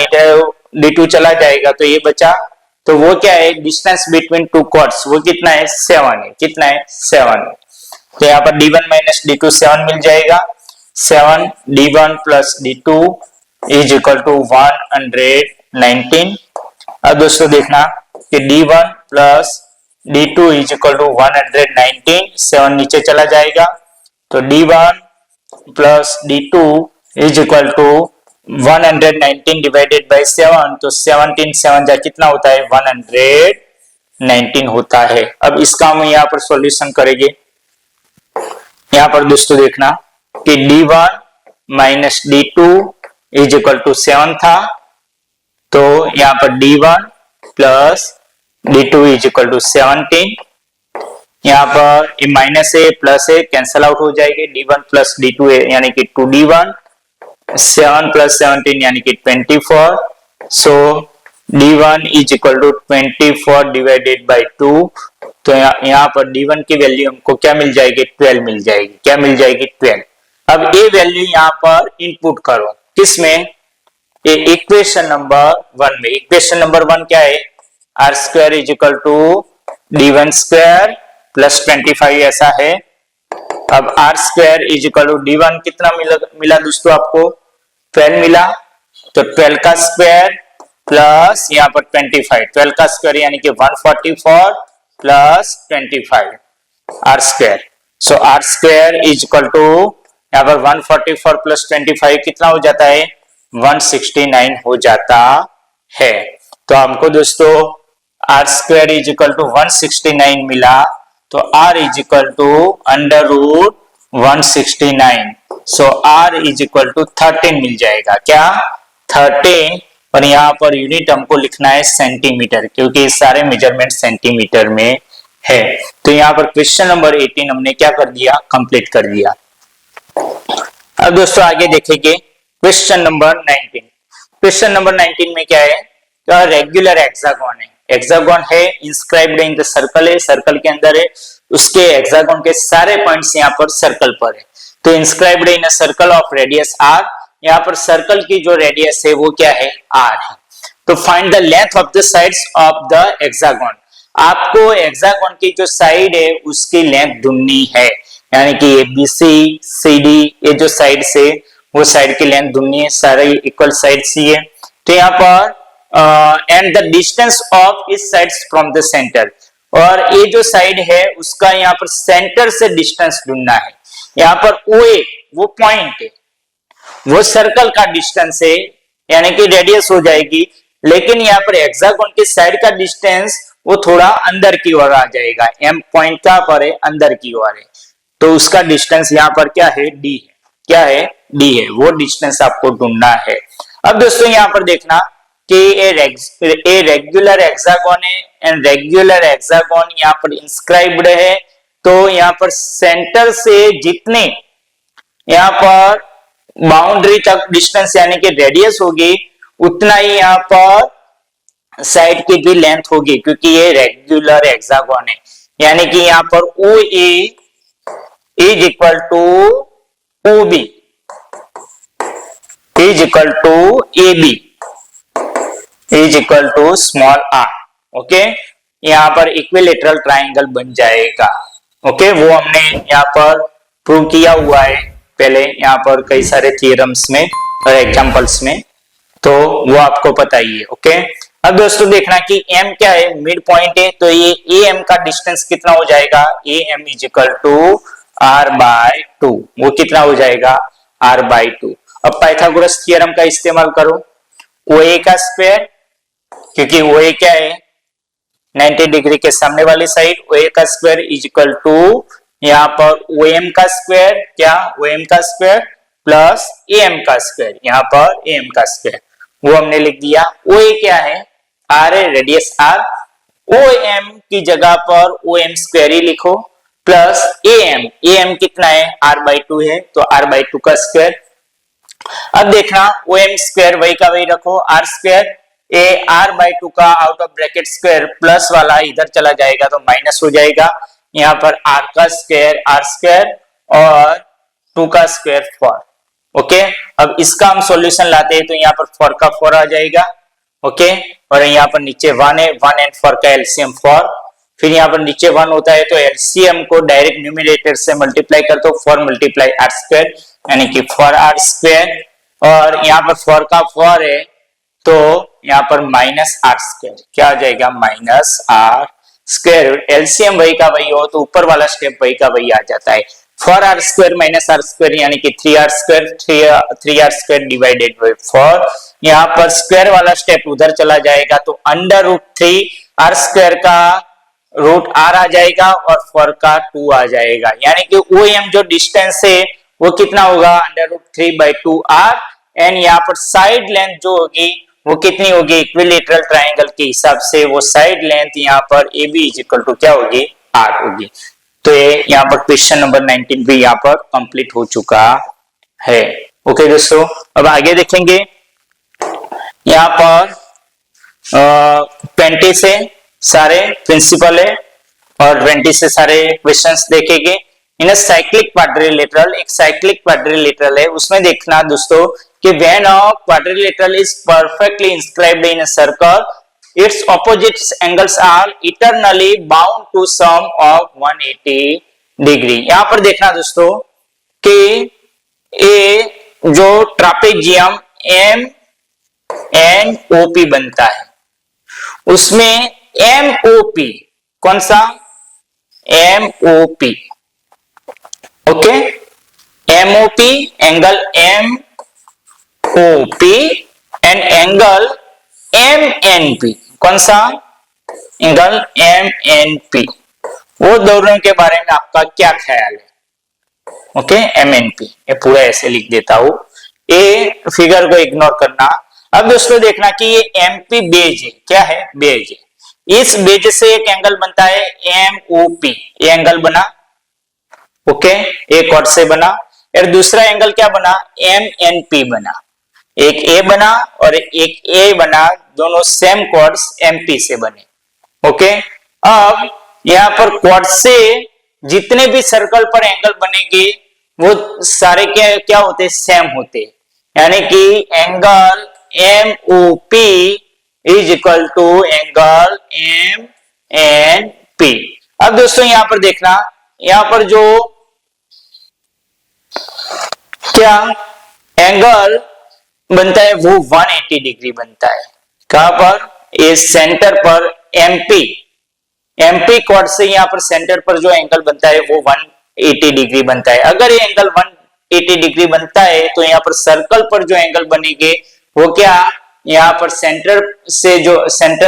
D2 चला जाएगा तो ये बचा। तो वो क्या है, डिस्टेंस बिटवीन टू कॉर्ड्स, वो कितना है, 7 है। कितना है, 7 है। तो यहाँ पर D1 माइनस D2 7 मिल जाएगा। 7 D1 plus D2 is equal to 119। अब दोस्तों देखना कि D1 plus D2 is equal to 119, 7 नीचे चला जाएगा, तो D1 plus D2 is equal to 119 divided by 7, तो 17 7 जा कितना होता है 119 होता है। अब इसका हम यहाँ पर सॉल्यूशन करेंगे। यहाँ पर दोस्तों देखना कि D1 minus D2 is equal to 7 था, तो यहाँ पर D1 plus D2 is equal to 17, यहाँ पर ये माइनस है प्लस है कैंसल आउट हो जाएगी, D1 प्लस D2 है यानी कि 2D1, 7 प्लस 17 यानी कि 24, so D1 is equal to 24 divided by 2, तो यहाँ पर D1 की वैल्यू हमको क्या मिल जाएगी 12 मिल जाएगी। क्या मिल जाएगी 12। अब ये वैल्यू यहाँ पर इनपुट करो किसमें, ये इक्वेशन नंबर 1 में। इक्वेशन नंबर 1 क्या है, r square is equal to D1 square plus 25 ऐसा है। अब r square is equal to D1 कितना मिला दोस्तों आपको 12 मिला, तो 12 का स्क्वायर प्लस यहाँ पर 25, 12 का स्क्वायर यानी कि 144 plus 25 r square. So r square is equal to यहाँ पर 144 प्लस 25 कितना हो जाता है 169 हो जाता है। तो हमको दोस्तों r square is equal to 169 मिला, तो r is equal to under root 169, so r is equal to 13 मिल जाएगा। क्या 13, और यहाँ पर यूनिट हमको लिखना है सेंटीमीटर, क्योंकि सारे मेजरमेंट सेंटीमीटर में है। तो यहाँ पर क्वेश्चन नंबर 18 हमने क्या कर दिया, कंप्लीट कर दिया। अब दोस्तों आगे देखेंगे क्वेश्चन नंबर 19। क्वेश्चन नंबर 19 में क्या है, तो रेगुलर हेक्सागोन है, हेक्सागोन है इंस्क्राइब्ड इन द सर्कल है, सर्कल के अंदर है, उसके हेक्सागोन के सारे पॉइंट्स यहाँ पर सर्कल पर है। तो inscribed in a circle of radius r, यहाँ पर सर्कल की जो रेडियस है वो क्या है r है। तो find the length of the sides of the hexagon, आपको हेक्सागोन की जो साइड है उसकी लेंथ ढूंढनी है, यानी कि ABC CD ये जो साइड से वो साइड की लेंथ ढूंढनी है, सारे इक्वल साइड सी है। तो यहाँ पर एंड द डिस्टेंस ऑफ इस साइड्स फ्रॉम द सेंटर, और ये जो साइड है उसका यहाँ पर सेंटर से डिस्टेंस ढूंढना है। यहाँ पर OA वो पॉइंट है, वो सर्कल का डिस्टेंस है, यानी कि रेडियस हो जाएगी, लेकिन यहाँ पर हेक्सागोन की साइड का डिस्टेंस वो थोड़ा अंदर की ओर आ जाएगा। M पॉइंट कहां पर है, अंदर की ओर है, तो उसका डिस्टेंस यहाँ पर क्या है D है। क्या है D है, वो डिस्टेंस आपको ढूंढना है। अब दोस्तों यहाँ पर देखना कि ए रेगुलर हेक्सागोन है एंड रेगुलर हेक्सागोन यहाँ पर इंस्क्राइब्ड है, तो यहाँ पर सेंटर से जितने यहाँ पर बाउंड्री तक डिस्टेंस यानी कि रेडियस होगी, उतना ही यहाँ पर साइड की भी लेंथ होगी, क्योंकि ये रेगुलर हेक्सागोन है। यानी कि यहाँ पर OA is equal to OB is equal to AB is equal to small r। Okay, यहाँ पर इक्विलेटरल ट्राइंगल बन जाएगा। ओके, वो हमने यहाँ पर प्रूव किया हुआ है पहले, यहाँ पर कई सारे थियरम्स में और एग्जांपल्स में, तो वो आपको पता ही है। ओके, अब दोस्तों देखना कि M क्या है, मिड पॉइंट है, तो ये AM का डिस्टेंस कितना हो जाएगा, AM is equal to r/2, वो कितना हो जाएगा r/2। अब पाइथागोरस थ्योरम का इस्तेमाल करो, OA का स्क्वायर, क्योंकि OA क्या है 90 डिग्री के सामने वाली साइड, OA का स्क्वायर इज इक्वल टू यहाँ पर OM का स्क्वायर, क्या OM का स्क्वायर प्लस AM का स्क्वायर, यहाँ पर AM का स्क्वायर, वो हमने लिख दिया। OA क्या है, R है, रेडियस R, OM की जगह पर OM स्क्वायर ही लिखो प्लस AM कितना है r/2 है, तो r/2 का स्क्वायर। अब देखना OM स्क्वायर वही का वही रखो, r स्क्वायर, ए r/2 का out of bracket square plus वाला इधर चला जाएगा तो माइनस हो जाएगा, यहाँ पर r का स्क्वायर r स्क्वायर और 2 का स्क्वायर 4। ओके, अब इसका हम सॉल्यूशन लाते हैं तो यहाँ पर 4 का 4 आ जाएगा। ओके, और यहाँ पर नीचे 1 है, 1 एंड 4 का एलसीएम 4, फिर यहाँ पर नीचे 1 होता है तो एलसीएम को डायरेक्ट न्यूमरेटर से मल्टीप्लाई कर दो, 4 मल्टीप्लाई r स्क्वायर यानी कि 4r स्क्वायर, और यहाँ पर 4 का 4 है तो यहाँ पर माइनस आर स्क्वायर क्या आ जाएगा, माइनस आर स्क्वायर। एलसीएम वही का वही हो तो ऊपर वाला स्टेप वही का वही आ जाता है। Four r square minus r square यानी कि 3r square, 3r square divided by 4। यहाँ पर स्क्वायर वाला स्टेप उधर चला जाएगा तो अंडर रूट 3 आर स्क्वायर का रूट आर आ जाएगा और 4 का 2 आ जाएगा, यानी कि OM जो डिस्टेंस है वो कितना होगा, अंडर रूट 3/2r। एंड यहाँ पर साइड लेंथ जो होगी वो कितनी होगी, इक्विलेटरल ट्रायंगल के हिसाब से वो साइड लेंथ यहाँ पर AB इज इक्वल टू क्या होगी, r होगी। तो ये यहाँ पर क्वेश्चन नंबर 19 भी यहाँ पर कंप्लीट हो चुका है। ओके दोस्तों, अब आगे देखेंगे। यहाँ पर 20 से सारे प्रिंसिपल है और 20 से सारे क्वेश्चंस देखेंगे। इन अ साइक्लिक क्वाड्रिलेटरल, एक साइक्लिक क्वाड्रिलेटरल है, उसमें देखना दोस्तों कि when a quadrilateral is perfectly inscribed in a circle, its opposite angles are eternally bound to sum of 180 degree. यहां पर देखना दोस्तों कि ये जो ट्रापेजियम MNOP बनता है उसमें MOP कौन सा, MOP, okay, MOP angle MOP and angle MNP कौन सा, एंगल MNP, वो दोनों के बारे में आपका क्या ख्याल है। ओके, MNP ये पूरा ऐसे लिख देता हूं, ये फिगर को इग्नोर करना। अब दोस्तों देखना कि ये MP बेज है, क्या है, बेज है। इस बेज से एक एंगल बनता है MOP, ये एंगल बना, ओके, एक कॉर्ड से बना। और दूसरा एंगल क्या बना, MNP बना, एक A बना और एक A बना, दोनों सेम कॉर्ड्स MP से बने। ओके, अब यहाँ पर कॉर्ड से जितने भी सर्कल पर एंगल बनेंगे वो सारे क्या होते हैं, सेम होते हैं, यानी कि angle MOP is equal to angle MNP। अब दोस्तों यहाँ पर देखना, यहाँ पर जो क्या एंगल बनता है वो 180 डिग्री बनता है। कहां पर, ये सेंटर पर MP कॉर्ड से यहाँ पर सेंटर पर जो एंगल बनता है वो 180 डिग्री बनता है। अगर ये एंगल 180 डिग्री बनता है तो यहाँ पर सर्कल पर जो एंगल बनेंगे वो क्या, यहाँ पर सेंटर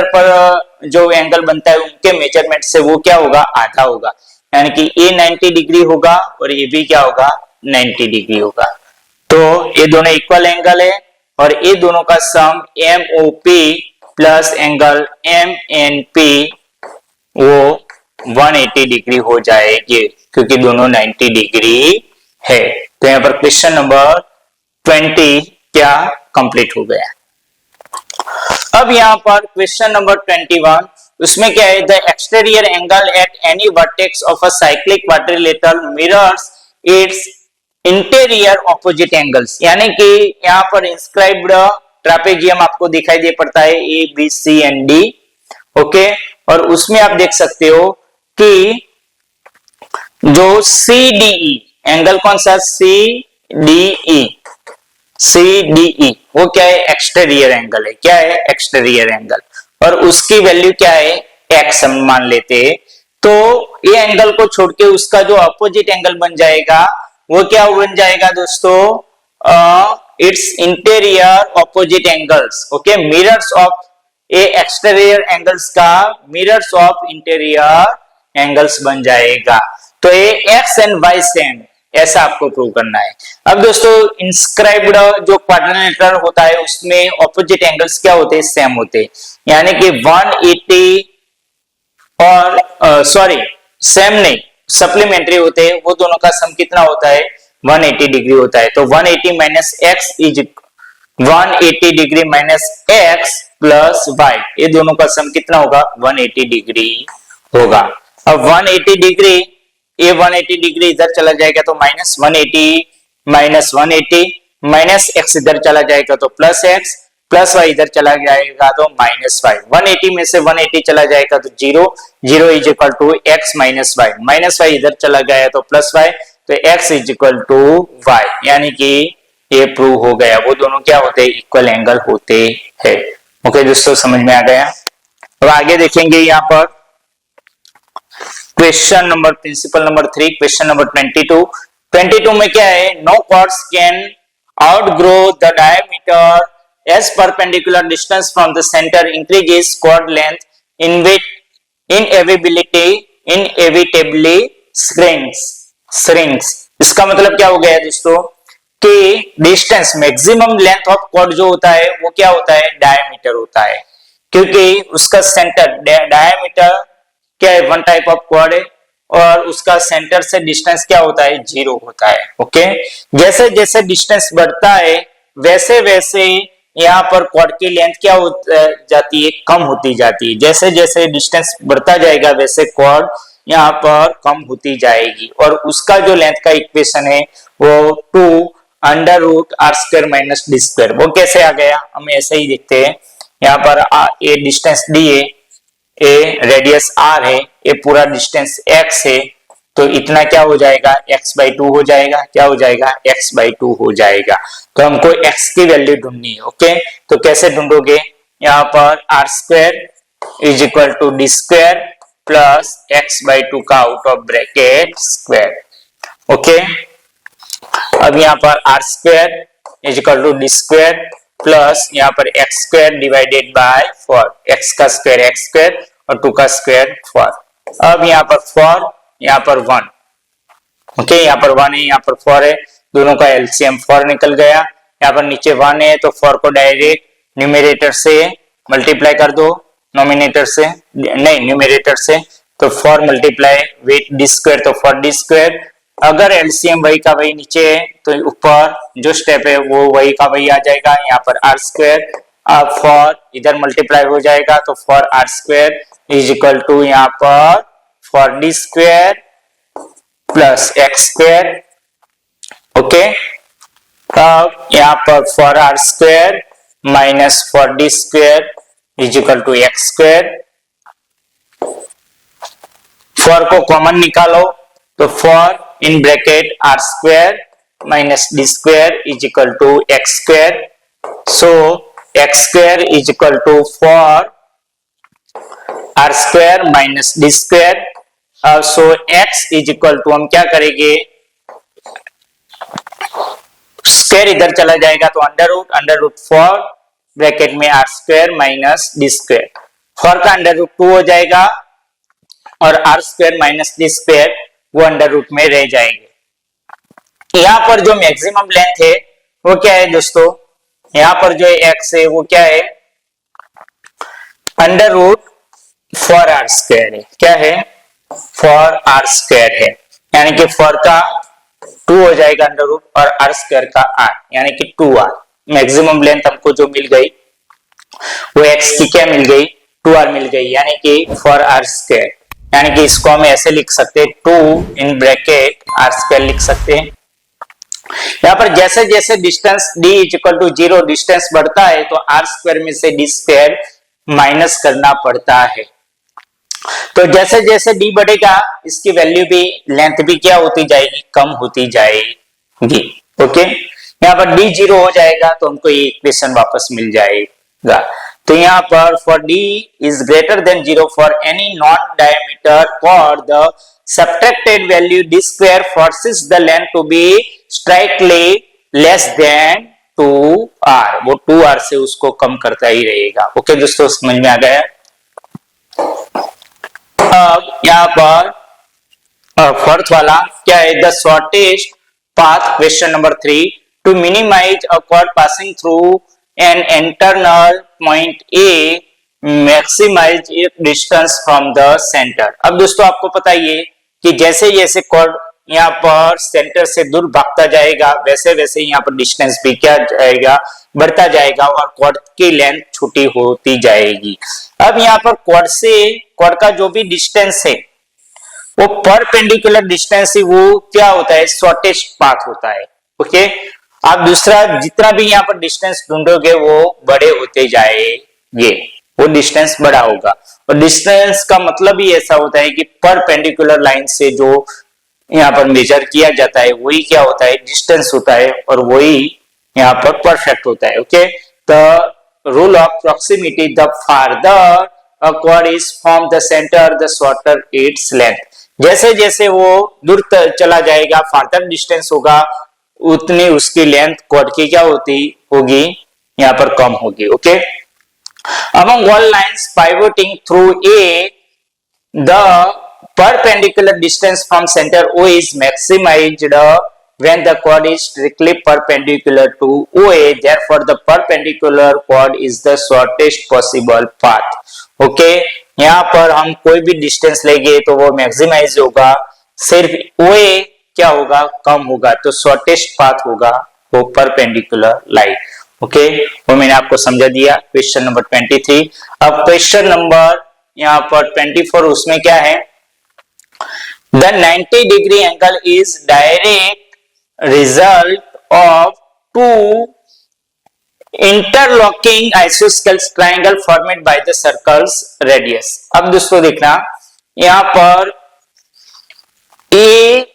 पर जो एंगल बनता है उनके मेजरमेंट से वो क्या होगा, आधा होगा, यानी कि ये 90 डिग्री होगा और ये भी क्या होगा, 90 डिग्री होगा। तो ये दोनों इक्वल एंगल है और ये दोनों का सम MOP प्लस एंगल MNP वो 180 डिग्री हो जाएगी क्योंकि दोनों 90 डिग्री है। तो यहाँ पर क्वेश्चन नंबर 20 क्या कंप्लीट हो गया। अब यहाँ पर क्वेश्चन नंबर 21, उसमें क्या है, the exterior angle at any vertex of a cyclic quadrilateral mirrors it's interior opposite angles, यानी कि यहाँ पर इंस्क्राइब्ड ट्रापेजियम आपको दिखाई दे पड़ता है ABCD, ओके, और उसमें आप देख सकते हो कि जो CDE एंगल कौन सा, CDE वो क्या है, एक्सटीरियर एंगल है, क्या है, एक्सटीरियर एंगल, और उसकी वैल्यू क्या है, x हम मान लेते हैं। तो ये एंगल को छोड़ के उसका जो अपोजिट एंगल बन जाएगा वो क्या बन जाएगा दोस्तों, it's interior opposite angles, okay, mirrors of A exterior angles का मिरर्स ऑफ इंटीरियर एंगल्स बन जाएगा। तो ये x एंड y सेम, ऐसा आपको प्रूव करना है। अब दोस्तों इंस्क्राइब्ड जो क्वाड्रिलेटरल होता है उसमें ऑपोजिट एंगल्स क्या होते हैं, सेम होते हैं, यानी कि 180 और सेम नहीं, सप्लीमेंट्री होते हैं, वो दोनों का सम कितना होता है, 180 डिग्री होता है। तो 180 minus x is 180 degree minus x plus y, ये दोनों का सम कितना होगा, 180 डिग्री होगा। अब 180 डिग्री, ये 180 डिग्री इधर चला जाएगा तो माइनस 180 माइनस 180 माइनस x इधर चला जाएगा तो प्लस x प्लस y इधर चला जाएगा तो माइनस y। 180 में से 180 चला जाएगा तो 0 is equal to x minus y, minus y इधर चला गया तो प्लस y, तो x is equal to y, यानी कि ये प्रूव हो गया, वो दोनों क्या होते हैं, इक्वल एंगल होते हैं। ओके दोस्तों, समझ में आ गया। अब आगे देखेंगे यहाँ पर question number principle number 3, question number 22 में क्या है, no chords can outgrow the diameter as perpendicular distance from the centre increases chord length inevitably shrinks. इसका मतलब क्या हो गया दोस्तों कि distance maximum length of chord जो होता है वो क्या होता है, डायमीटर होता है, क्योंकि उसका सेंटर डायमीटर क्या है, वन टाइप ऑफ कॉर्ड है, और उसका सेंटर से डिस्टेंस क्या होता है, 0 होता है। ओके, जैसे जैसे डिस्टेंस बढ़ता है वैसे वैसे यहाँ पर कॉर्ड की लेंथ क्या हो जाती है, कम होती जाती है। जैसे जैसे डिस्टेंस बढ़ता जाएगा वैसे कॉर्ड यहाँ पर कम होती जाएगी, और उसका जो लेंथ का इक्वेशन है वो 2√r² - d²। वो कैसे आ गया, हम ऐसे ही देखते हैं। यहाँ पर ये डिस्टेंस डी है, ए रेडियस r है, ये पूरा डिस्टेंस x है, तो इतना क्या हो जाएगा, x/2 हो जाएगा। क्या हो जाएगा, x/2 हो जाएगा। तो हमको x की वैल्यू ढूंढनी है। ओके, तो कैसे ढूंढोगे, यहाँ पर r² = d² प्लस x/2 का out of bracket square. Okay, अब यहाँ पर r² = d² प्लस यहाँ पर x² डिवाइडेड बाय 4, x का स्क्वायर x² और 2 का स्क्वायर 4। अब यहाँ पर 4, यहाँ पर 1। ओके, यहाँ पर 1 है, यहाँ पर 4 है, दोनों का एलसीएम 4 निकल गया। यहाँ पर नीचे 1 है तो 4 को डायरेक्ट न्यूमरेटर से मल्टीप्लाई कर दो, नोमिनेटर से नहीं, न्यूमरेटर से, तो 4 मल्टीप्लाई विथ d² तो 4d²। अगर एलसीएम वही का वही नीचे है तो ऊपर जो स्टेप है वो वही का वही आ जाएगा। यहाँ पर r², अब 4 इधर मल्टीप्लाई हो जाएगा तो 4r² = यहाँ पर 4d² प्लस x²। ओके, अब यहाँ पर 4r² - 4d² = x²। 4 को कॉमन निकालो तो 4 in bracket r² - d² = x²। So x² = 4 r² - d²। So x = हम क्या करेंगे, स्क्वायर इधर चला जाएगा तो √4 ब्रैकेट में r² - d²। 4 का √2 हो जाएगा और r² - d² वो √ में रह जाएंगे। यहाँ पर जो मैक्सिमम लेंथ है वो क्या है दोस्तों, यहाँ पर जो x है वो क्या है, √4r² है। क्या है, 4r² है, यानी कि 4 का 2 हो जाएगा √ और r² का r, यानी कि 2r। मैक्सिमम लेंथ हमको जो मिल गई वो x की क्या मिल गई, 2r मिल गई, यानी कि 4r²। यानी कि इसको हम ऐसे लिख सकते हैं, 2 इन ब्रैकेट r² लिख सकते हैं। यहाँ पर जैसे जैसे डिस्टेंस d = 0 डिस्टेंस बढ़ता है तो r² में से d² माइनस करना पड़ता है। तो जैसे जैसे d बढ़ेगा इसकी वैल्यू भी, लेंथ भी क्या होती जाएगी, कम होती जाएगी। ओके, यहाँ पर d 0 हो जाएगा तो हमको ये इक्वेशन वापस मिल जाएगा। तो यहाँ पर for d is greater than 0 for any non-diameter chord, the subtracted value d² forces the length to be strictly less than 2r। वो 2r से उसको कम करता ही रहेगा। ओके दोस्तों, समझ में आ गया। अब यहाँ पर फोर्थ वाला क्या है, the shortest path, question number 3, to minimize a chord passing through an internal point A maximize its distance from the center। अब दोस्तों आपको पता ही है कि जैसे जैसे कॉर्ड यहाँ पर सेंटर से दूर भागता जाएगा वैसे वैसे यहाँ पर डिस्टेंस भी क्या जाएगा, बढ़ता जाएगा और कॉर्ड की लेंथ छोटी होती जाएगी। अब यहाँ पर कॉर्ड से कॉर्ड का जो भी डिस्टेंस है वो परपेंडिकुलर डिस्टेंस है, वो क्या होता है, शॉर्टेस्ट पाथ होता है। ओके, आप दूसरा जितना भी यहाँ पर डिस्टेंस ढूंढोगे वो बड़े होते जाएंगे, वो डिस्टेंस बड़ा होगा। और डिस्टेंस का मतलब ही ऐसा होता है कि परपेंडिकुलर लाइन से जो यहाँ पर मेजर किया जाता है वही क्या होता है, डिस्टेंस होता है, और वही यहाँ पर परफेक्ट होता है। Okay, the rule of proximity, the farther a chord is from the center the shorter its length। जैसे जैसे वो दूर चला जाएगा, फार्दर डिस्टेंस होगा, उतनी उसकी लेंथ कॉर्ड की क्या होगी यहाँ पर कम होगी। Okay, among all lines pivoting through A, the perpendicular distance from center O is maximized when the chord is strictly perpendicular to OA, therefore the perpendicular chord is the shortest possible path। Okay, यहाँ पर हम कोई भी डिस्टेंस लेंगे तो वो मैक्सिमाइज होगा, सिर्फ OA क्या होगा, कम होगा, तो शॉर्टेस्ट पाथ होगा वो परपेंडिकुलर लाइन। ओके, वो मैंने आपको समझा दिया क्वेश्चन नंबर 23। अब क्वेश्चन नंबर यहाँ पर 24, उसमें क्या है, the 90 degree angle is direct result of two interlocking isosceles triangle formed by the circles radius. अब दोस्तों देखना, यहाँ पर ए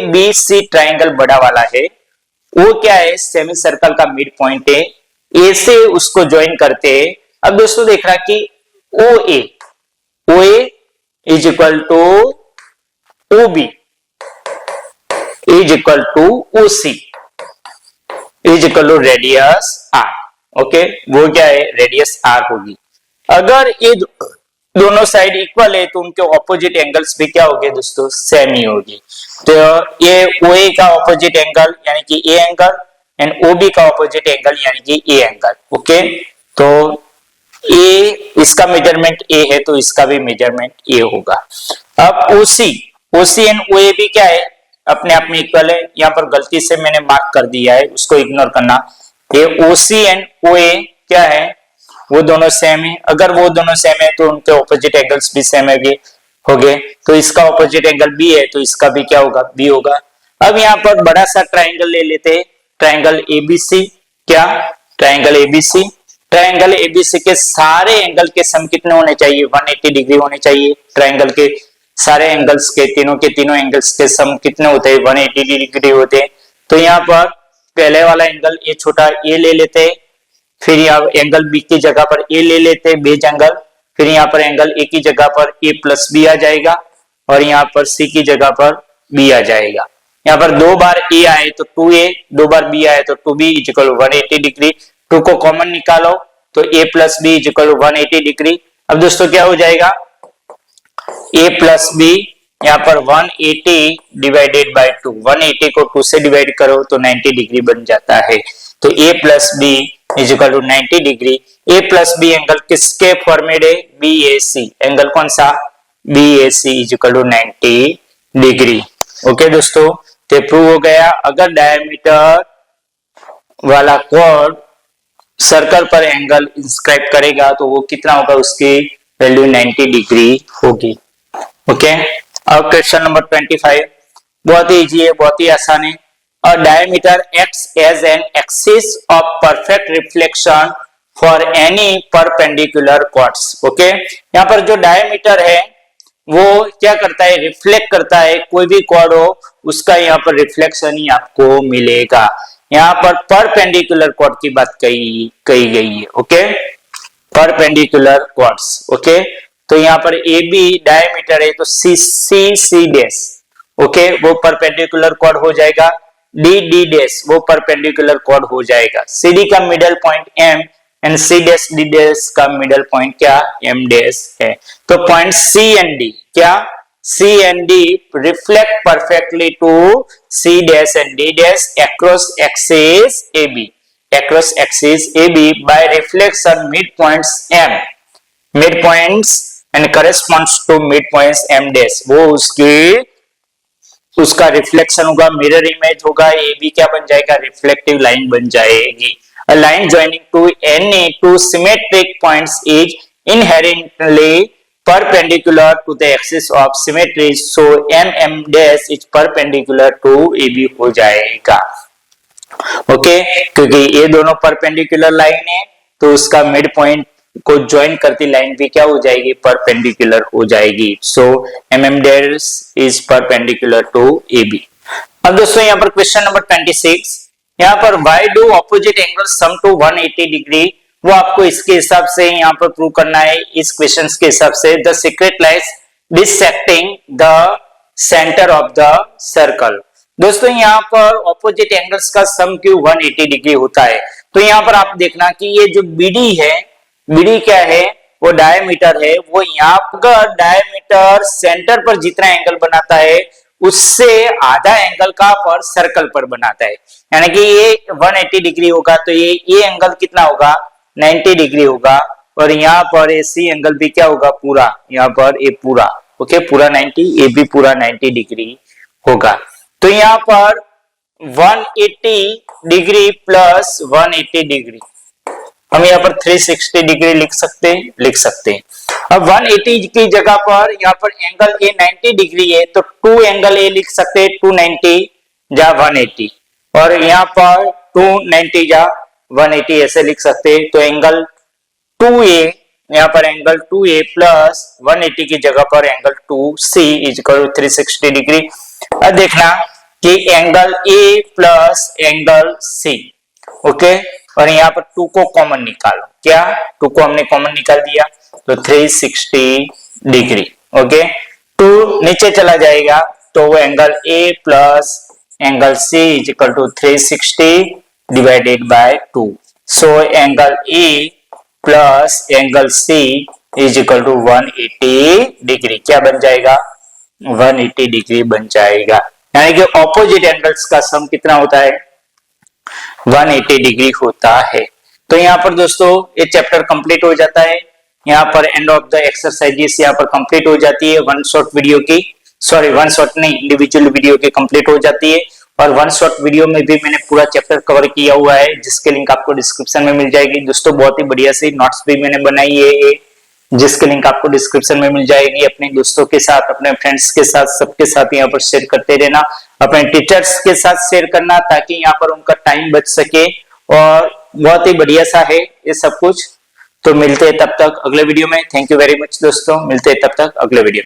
बी सी ट्राइंगल बड़ा वाला है, वो क्या है, सेमी सर्कल का मिड पॉइंट है, ए से उसको ज्वाइन करते हैं। अब दोस्तों देखना कि O A is equal to O B is equal to O C is equal to radius R. Okay, वो क्या है, रेडियस आर होगी। अगर ये दोनों साइड इक्वल है तो उनके ऑपोजिट एंगल्स भी क्या होंगे दोस्तों, सेम ही होगी। तो ये OA का ऑपोजिट एंगल यानी कि ए एंगल एंड OB का ऑपोजिट एंगल यानी कि ए एंगल। ओके, तो ए इसका मेजरमेंट ए है तो इसका भी मेजरमेंट ए होगा। अब OC एंड OA भी क्या है, अपने आप में इक्वल है। यहाँ पर गलती से मैंने मार्क कर दिया है, उसको इग्नोर करना। ये OC एंड OA क्या है, वो दोनों सेम है। अगर वो दोनों सेम है तो उनके ऑपोजिट एंगल्स भी सेम हो गए। तो इसका ऑपोजिट एंगल बी है तो इसका भी क्या होगा, बी होगा। अब यहाँ पर बड़ा सा ट्राइंगल ले लेते हैं, ट्राइंगल एबीसी। क्या, ट्राइंगल एबीसी। ट्राइंगल एबीसी के सारे एंगल के सम कितने होने चाहिए, 180 डिग्री होने चाहिए। ट्राइंगल के सारे एंगल्स के तीनों एंगल्स के सम कितने होते हैं, 180 डिग्री होते हैं। तो यहाँ पर पहले वाला एंगल ए छोटा ए ले लेते हैं, फिर यहाँ एंगल बी की जगह पर ए ले लेते हैं, बेज एंगल। फिर यहाँ पर एंगल ए की जगह पर ए प्लस बी आ जाएगा और यहाँ पर सी की जगह पर बी आ जाएगा। यहाँ पर दो बार ए आए तो 2a, दो बार बी आए तो 2b is equal to 180 degree. 2 को कॉमन निकालो तो a plus b is equal to 180 degree. अब दोस्तों क्या हो जाएगा, a प्लस बी यहाँ पर 180 डिवाइडेड बाय 2, 180 को 2 से डिवाइड करो तो 90 डिग्री बन जाता है। तो a plus b is equal to 90 degree. a plus b angle किसके फॉर्मेट है, BAC। एंगल कौन सा, BAC is equal to 90 degree. Okay दोस्तों, तो प्रूव हो गया। अगर डायमीटर वाला कॉर्ड सर्कल पर एंगल इंस्क्राइब करेगा तो वो कितना होगा, उसकी वैल्यू 90 डिग्री होगी। ओके, अब क्वेश्चन नंबर 25 बहुत ही इजी है, बहुत ही आसान है। A diameter acts as an axis of perfect reflection for any perpendicular chords। Okay, यहाँ पर जो डायमीटर है वो क्या करता है, रिफ्लेक्ट करता है। कोई भी कॉर्ड हो उसका यहाँ पर रिफ्लेक्शन ही आपको मिलेगा। यहाँ पर परपेंडिकुलर कॉर्ड की बात कही गई है। Okay, perpendicular chords. ओके, तो यहाँ पर ए बी डायमीटर है तो सी डैश, ओके, वो परपेंडिकुलर कॉर्ड हो जाएगा। डी डैश वो परपेंडिकुलर कॉर्ड हो जाएगा। सी डी का middle point M and C dash D dash का मिडल पॉइंट क्या, एम डैश है। तो पॉइंट सी एंड डी क्या, C and D reflect perfectly to C dash and D dash across axis AB, across axis AB by reflection midpoints M, midpoints and corresponds to midpoints M dash। वो उसका रिफ्लेक्शन होगा, मिरर इमेज होगा। ए बी क्या बन जाएगा, रिफ्लेक्टिव लाइन बन जाएगी। A line joining to any two symmetric points is inherently perpendicular to the axis of symmetry, so MM dash is perpendicular to AB हो जाएगा। ओके, क्योंकि ये दोनों परपेंडिकुलर लाइन है तो उसका मिड पॉइंट को ज्वाइन करती लाइन भी क्या हो जाएगी, परपेंडिकुलर हो जाएगी। सो MM dash is perpendicular to AB। अब दोस्तों यहाँ पर क्वेश्चन नंबर 26, यहाँ पर why do opposite angle sum to 180 degree, वो आपको इसके हिसाब से यहाँ पर प्रूव करना है इस क्वेश्चन के हिसाब से। The secret lies dissecting the centre of the circle. दोस्तों यहाँ पर ऑपोजिट एंगल्स का सम क्यों 180 डिग्री होता है, तो यहाँ पर आप देखना कि ये जो बीडी है, बीडी क्या है, वो डायमीटर है, वो यहाँ पर डायमीटर सेंटर पर जितना एंगल बनाता है उससे आधा एंगल का पर सर्कल पर बनाता है, यानी कि ये 180 डिग्री होगा तो ये एंगल कितना होगा 90 डिग्री होगा, और यहाँ पर सी एंगल भी क्या होगा पूरा, यहाँ पर ये पूरा ओके पूरा 90, ये भी पूरा 90 डिग्री होगा। तो यहाँ पर 180 डिग्री प्लस 180 डिग्री हम यहाँ पर 360 डिग्री लिख सकते हैं। अब 180 की जगह पर यहाँ पर एंगल ए 90 डिग्री है तो 2 एंगल ए लिख सकते हैं, 290 जा 180, और यहाँ पर 290 जा 180 ऐसे लिख सकते हैं। तो एंगल 2a, यहाँ पर एंगल 2a प्लस 180 की जगह पर angle 2c is equal 360 degree. अब देखना कि angle a plus angle c okay, और यहाँ पर 2 को कॉमन निकालो, क्या 2 को हमने कॉमन निकाल दिया तो 360 डिग्री ओके। 2 नीचे चला जाएगा तो वो angle a plus angle c is equal to 360 divided by 2। So angle a plus angle c is equal to 180 degree, क्या बन जाएगा 180 डिग्री बन जाएगा, यानी कि ऑपोजिट एंगल्स का सम कितना होता है 180 डिग्री होता है। तो यहाँ पर दोस्तों ये चैप्टर कंप्लीट हो जाता है, यहाँ पर एंड ऑफ द एक्सरसाइजेस यहाँ पर कंप्लीट हो जाती है, वन शॉट वीडियो की, सॉरी वन शॉट नहीं इंडिविजुअल वीडियो की कंप्लीट हो जाती है। और वन शॉट वीडियो में भी मैंने पूरा चैप्टर कवर किया हुआ है जिसके लिंक आपको डिस्क्रिप्शन में मिल जाएगी। दोस्तों बहुत ही बढ़िया से नोट्स भी मैंने बनाई है जिसके लिंक आपको डिस्क्रिप्शन में मिल जाएगी। अपने दोस्तों के साथ, अपने फ्रेंड्स के साथ, सबके साथ यहाँ पर शेयर करते रहना, अपने टीचर्स के साथ शेयर करना ताकि यहाँ पर उनका टाइम बच सके, और बहुत ही बढ़िया सा है ये सब कुछ। तो मिलते हैं तब तक अगले वीडियो में। थैंक यू वेरी मच दोस्तों, मिलते हैं तब तक अगले वीडियो।